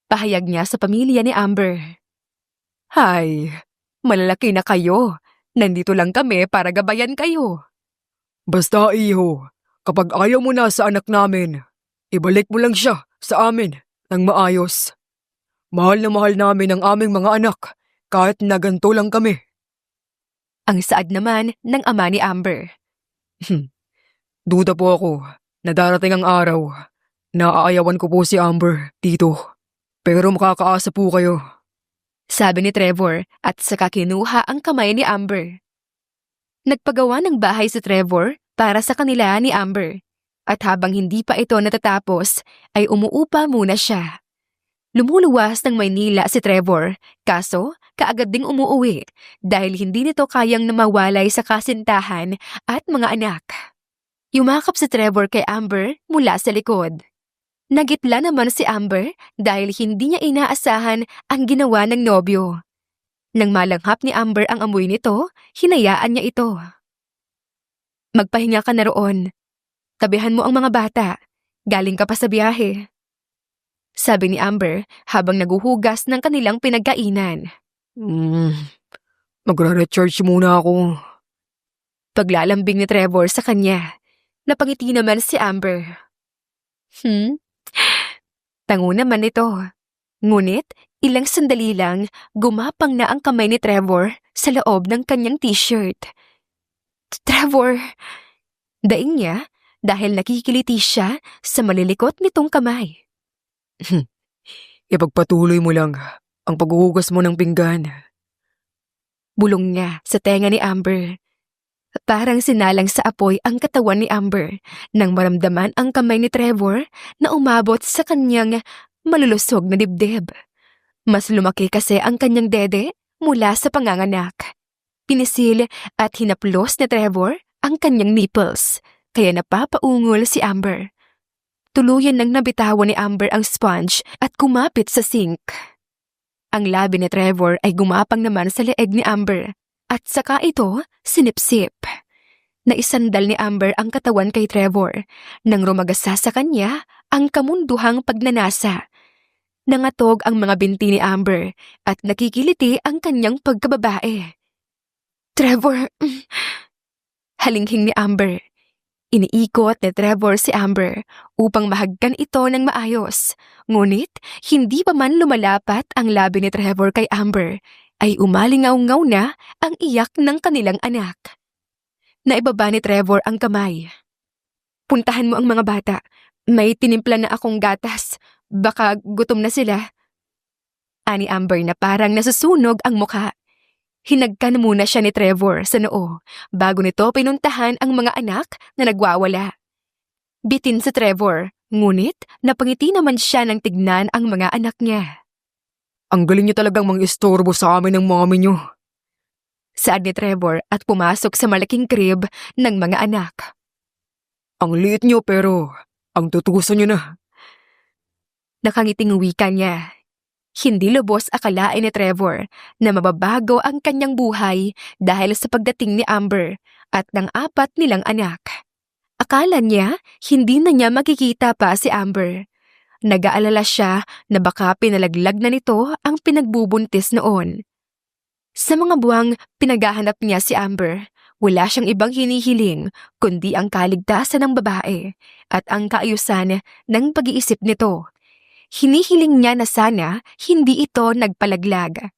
[SPEAKER 1] Pahayag niya sa pamilya ni Amber. Hay, malalaki na kayo. Nandito lang kami para gabayan kayo.
[SPEAKER 2] Basta iho, kapag ayaw mo na sa anak namin, ibalik mo lang siya sa amin ng maayos. Mahal na mahal namin ang aming mga anak kahit na ganito lang kami.
[SPEAKER 1] Ang saad naman ng ama ni Amber.
[SPEAKER 2] Duda po ako na darating ang araw na aayawan ko po si Amber, tito. Pero makakaasa po kayo.
[SPEAKER 1] Sabi ni Trevor at saka kinuha ang kamay ni Amber. Nagpagawa ng bahay si Trevor para sa kanila ni Amber. At habang hindi pa ito natatapos, ay umuupa muna siya. Lumuluwas ng Maynila si Trevor, kaso kaagad ding umuuwi dahil hindi nito kayang namawalay sa kasintahan at mga anak. Yumakap si Trevor kay Amber mula sa likod. Nagitla naman si Amber dahil hindi niya inaasahan ang ginawa ng nobyo. Nang malanghap ni Amber ang amoy nito, hinayaan niya ito. Magpahinga ka na roon. Tabihan mo ang mga bata. Galing ka pa sa biyahe. Sabi ni Amber habang naguhugas ng kanilang pinagkainan.
[SPEAKER 2] Magre-recharge muna ako.
[SPEAKER 1] Paglalambing ni Trevor sa kanya. Napangiti naman si Amber. Tango naman ito. Ngunit, ilang sandali lang, gumapang na ang kamay ni Trevor sa loob ng kanyang t-shirt. Trevor! Daing niya dahil nakikiliti siya sa malilikot nitong kamay.
[SPEAKER 2] Ipagpatuloy mo lang ang paghuhugas mo ng pinggan.
[SPEAKER 1] Bulong niya sa tenga ni Amber. Parang sinalang sa apoy ang katawan ni Amber nang maramdaman ang kamay ni Trevor na umabot sa kanyang malulusog na dibdib. Mas lumaki kasi ang kanyang dede mula sa panganganak. Pinisil at hinaplos ni Trevor ang kanyang nipples, kaya napapaungol si Amber. Tuluyan nang nabitawan ni Amber ang sponge at kumapit sa sink. Ang labi ni Trevor ay gumapang naman sa leeg ni Amber at saka ito sinipsip. Naisandal ni Amber ang katawan kay Trevor nang rumagasa sa kanya ang kamunduhang pagnanasa. Nangatog ang mga binti ni Amber at nakikiliti ang kanyang pagkababae. Trevor! Halinghing ni Amber. Iniikot ni Trevor si Amber upang mahagkan ito ng maayos. Ngunit, hindi pa man lumalapat ang labi ni Trevor kay Amber, ay umalingaw-ngaw na ang iyak ng kanilang anak. Naibaba ni Trevor ang kamay. Puntahan mo ang mga bata. May tinimpla na akong gatas. Baka gutom na sila. Ani Amber na parang nasusunog ang mukha. Hinagkan muna siya ni Trevor sa noo bago nito pinuntahan ang mga anak na nagwawala. Bitin si Trevor, ngunit napangiti naman siya nang tignan ang mga anak niya.
[SPEAKER 2] Ang galing niyo talagang mang-istorbo sa amin ng mami niyo.
[SPEAKER 1] Saad ni Trevor at pumasok sa malaking crib ng mga anak.
[SPEAKER 2] Ang liit niyo pero ang tutuso niyo na.
[SPEAKER 1] Nakangiting wika niya. Hindi lubos akalain ni Trevor na mababago ang kanyang buhay dahil sa pagdating ni Amber at ng 4 nilang anak. Akala niya hindi na niya makikita pa si Amber. Nag-aalala siya na baka pinalaglag na nito ang pinagbubuntis noon. Sa mga buwang pinaghahanap niya si Amber, wala siyang ibang hinihiling kundi ang kaligtasan ng babae at ang kaayusan ng pag-iisip nito. Hinihiling niya na sana hindi ito nagpalaglag.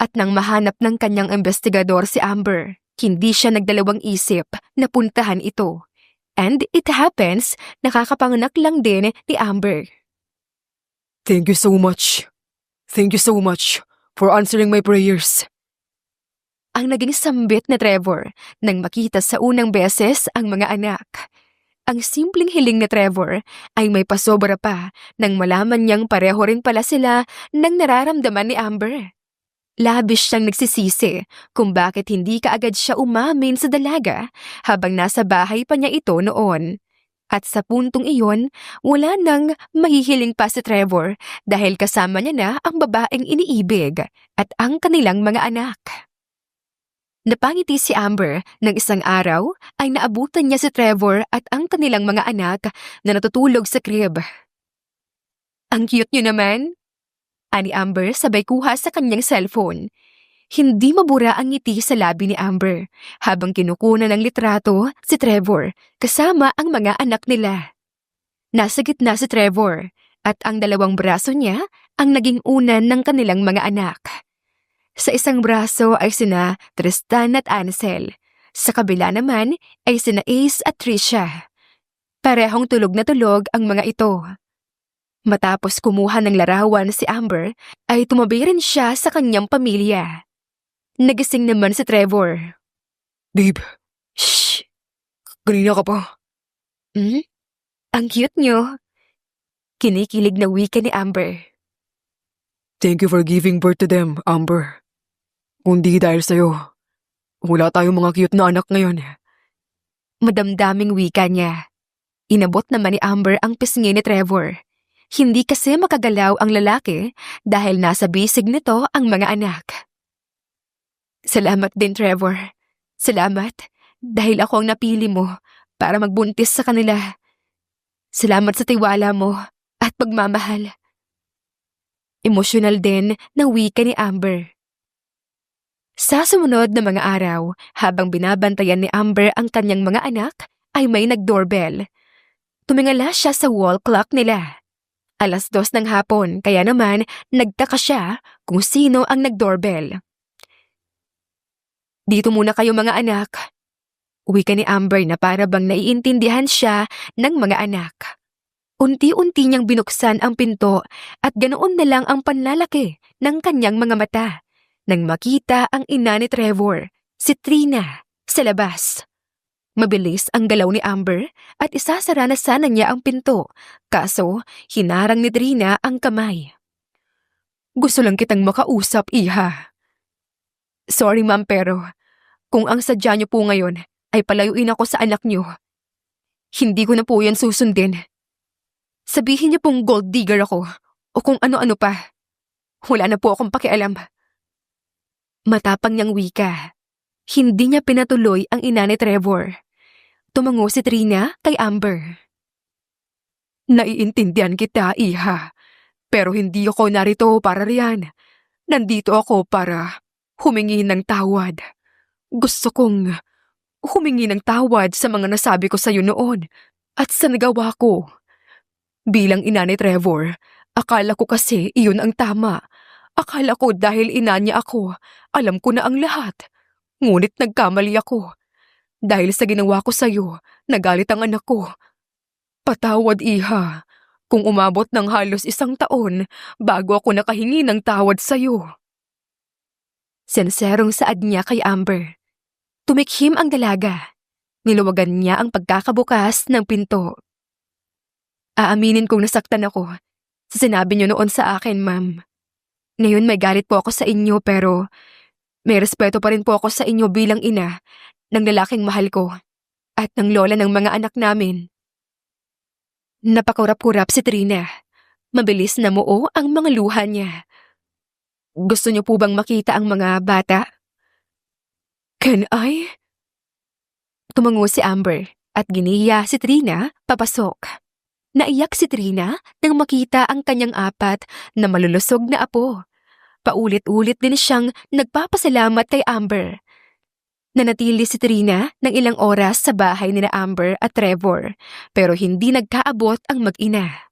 [SPEAKER 1] At nang mahanap ng kanyang investigador si Amber, hindi siya nagdalawang isip na puntahan ito. And it happens, nakakapanganak lang din ni Amber.
[SPEAKER 2] Thank you so much. Thank you so much for answering my prayers.
[SPEAKER 1] Ang naging sambit ni Trevor nang makita sa unang beses ang mga anak. Ang simpleng hiling ni Trevor ay may pasobra pa nang malaman niyang pareho rin pala sila ng nararamdaman ni Amber. Labis siyang nagsisisi kung bakit hindi kaagad siya umamin sa dalaga habang nasa bahay pa niya ito noon. At sa puntong iyon, wala nang mahihiling pa si Trevor dahil kasama niya na ang babaeng iniibig at ang kanilang mga anak. Napangiti si Amber ng isang araw ay naabutan niya si Trevor at ang kanilang mga anak na natutulog sa crib. Ang cute niyo naman, ani Amber sabay kuha sa kanyang cellphone. Hindi mabura ang ngiti sa labi ni Amber habang kinukunan ng litrato si Trevor kasama ang mga anak nila. Nasa gitna si Trevor at ang dalawang braso niya ang naging unan ng kanilang mga anak. Sa isang braso ay sina Tristan at Ansel. Sa kabila naman ay sina Ace at Trisha. Parehong tulog na tulog ang mga ito. Matapos kumuha ng larawan si Amber, ay tumabi rin siya sa kanyang pamilya. Nagising naman si Trevor.
[SPEAKER 2] Babe,
[SPEAKER 1] Shh!
[SPEAKER 2] kanina ka pa.
[SPEAKER 1] Ang cute niyo. Kinikilig na wika ni Amber.
[SPEAKER 2] Thank you for giving birth to them, Amber. Kundi dahil sa'yo, wala tayong mga cute na anak ngayon.
[SPEAKER 1] Madamdaming wika niya. Inabot naman ni Amber ang pisngi ni Trevor. Hindi kasi makagalaw ang lalaki dahil nasa bisig nito ang mga anak. Salamat din, Trevor. Salamat dahil ako ang napili mo para magbuntis sa kanila. Salamat sa tiwala mo at pagmamahal. Emosyonal din na wika ni Amber. Sa sumunod na mga araw, habang binabantayan ni Amber ang kanyang mga anak, ay may nag-doorbell. Tumingala siya sa wall clock nila. 2:00 ng hapon, kaya naman nagtaka siya kung sino ang nag-doorbell. Dito muna kayo mga anak. Wika ni Amber na para bang naiintindihan siya ng mga anak. Unti-unti niyang binuksan ang pinto at ganoon na lang ang panlalaki ng kanyang mga mata nang makita ang ina ni Trevor, si Trina, sa labas. Mabilis ang galaw ni Amber at isasara na sana niya ang pinto, kaso hinarang ni Trina ang kamay. Gusto lang kitang makausap, iha. Sorry ma'am pero kung ang sadya niyo po ngayon ay palayuin ako sa anak niyo, hindi ko na po yan susundin. Sabihin niyo pong gold digger ako o kung ano-ano pa. Wala na po akong pakialam. Matapang niyang wika. Hindi niya pinatuloy ang ina ni Trevor. Tumango si Trina kay Amber. Naiintindihan kita, iha. Pero hindi ako narito para riyan. Nandito ako para humingi ng tawad. Gusto kong humingi ng tawad sa mga nasabi ko sa iyo noon at sa nagawa ko. Bilang ina ni Trevor, akala ko kasi iyon ang tama. Akala ko dahil ina niya ako, alam ko na ang lahat. Ngunit nagkamali ako. Dahil sa ginawa ko sa'yo, nagalit ang anak ko. Patawad, iha, kung umabot ng halos 1 taon bago ako nakahingi ng tawad sa'yo. Senserong saad niya kay Amber. Tumikhim ang dalaga. Niluwagan niya ang pagkakabukas ng pinto. Aaminin kong nasaktan ako sa sinabi niyo noon sa akin, ma'am. Ngayon may galit po ako sa inyo pero may respeto pa rin po ako sa inyo bilang ina ng lalaking mahal ko at ng lola ng mga anak namin. Napakurap-kurap si Trina. Mabilis na muo ang mga luha niya. Gusto niyo po bang makita ang mga bata? Can I? Tumango si Amber at giniya si Trina papasok. Naiyak si Trina nang makita ang kanyang 4 na malulusog na apo. Paulit-ulit din siyang nagpapasalamat kay Amber. Nanatili si Trina ng ilang oras sa bahay nina Amber at Trevor, pero hindi nagkaabot ang mag-ina.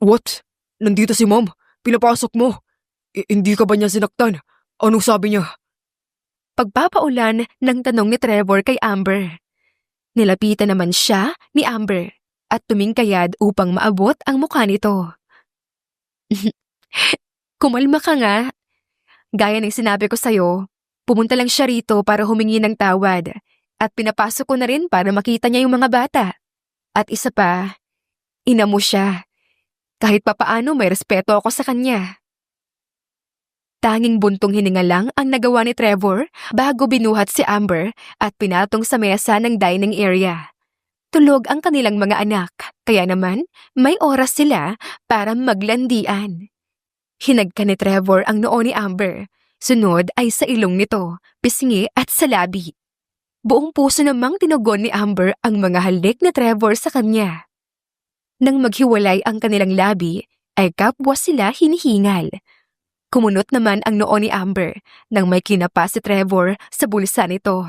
[SPEAKER 2] What? Nandito si mom. Pinapasok mo. Hindi ka ba niya sinaktan? Anong sabi niya?
[SPEAKER 1] Pagpapaulan ng tanong ni Trevor kay Amber. Nilapitan naman siya ni Amber at tumingkayad upang maabot ang mukha nito. Kumalma ka nga. Gaya ng sinabi ko sa'yo, pumunta lang siya rito para humingi ng tawad at pinapasok ko na rin para makita niya yung mga bata. At isa pa, ina mo siya. Kahit papaano may respeto ako sa kanya. Tanging buntong hininga lang ang nagawa ni Trevor bago binuhat si Amber at pinatong sa mesa ng dining area. Tulog ang kanilang mga anak, kaya naman may oras sila para maglandian. Hinagka ni Trevor ang noo ni Amber. Sunod ay sa ilong nito, pisngi at sa labi. Buong puso namang tinugon ni Amber ang mga halik ni Trevor sa kanya. Nang maghiwalay ang kanilang labi, ay kapwa sila hinihingal. Kumunot naman ang noo ni Amber nang may kinapa si Trevor sa bulsa nito.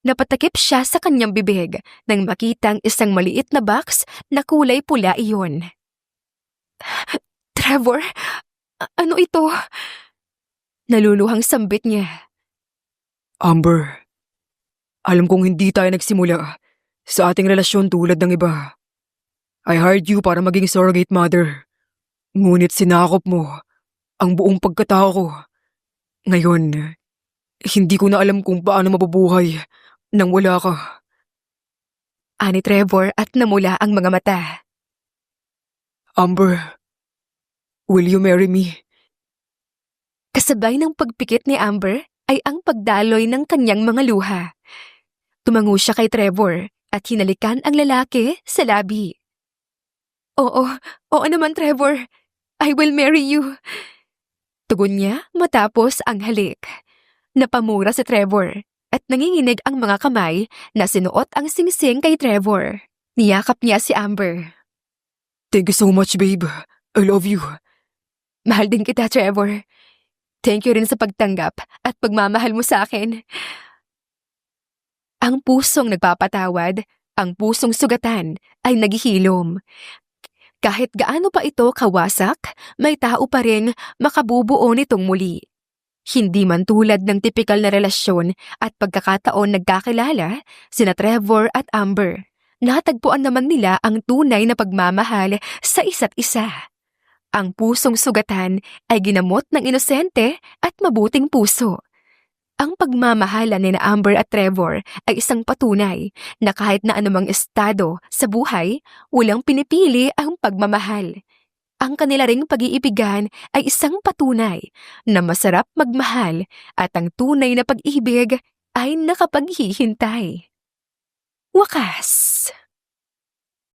[SPEAKER 1] Napatakip siya sa kanyang bibig nang makitang isang maliit na box na kulay pula iyon. Trevor, ano ito? Naluluhang sambit niya.
[SPEAKER 2] Amber, alam kong hindi tayo nagsimula sa ating relasyon tulad ng iba. I hired you para maging surrogate mother. Ngunit sinakop mo ang buong pagkatao ko. Ngayon, hindi ko na alam kung paano mabubuhay nang wala ka.
[SPEAKER 1] Ani Trevor at namula ang mga mata.
[SPEAKER 2] Amber, will you marry me?
[SPEAKER 1] Kasabay ng pagpikit ni Amber ay ang pagdaloy ng kanyang mga luha. Tumango siya kay Trevor at hinalikan ang lalaki sa labi. Oo naman Trevor. I will marry you. Tugon niya matapos ang halik. Napamura si Trevor at nanginginig ang mga kamay na sinuot ang singsing kay Trevor. Niyakap niya si Amber.
[SPEAKER 2] Thank you so much, babe. I love you.
[SPEAKER 1] Mahal din kita, Trevor. Thank you rin sa pagtanggap at pagmamahal mo sa akin. Ang pusong nagpapatawad, ang pusong sugatan ay naghihilom. Kahit gaano pa ito kawasak, may tao pa rin makabubuo nitong muli. Hindi man tulad ng tipikal na relasyon at pagkakataon nagkakilala, sina Trevor at Amber. Natagpuan naman nila ang tunay na pagmamahal sa isa't isa. Ang pusong sugatan ay ginamot ng inosente at mabuting puso. Ang pagmamahalan ni Amber at Trevor ay isang patunay na kahit na anumang estado sa buhay, walang pinipili ang pagmamahal. Ang kanila ring pag-iibigan ay isang patunay na masarap magmahal at ang tunay na pag-ibig ay nakapaghihintay. Wakas!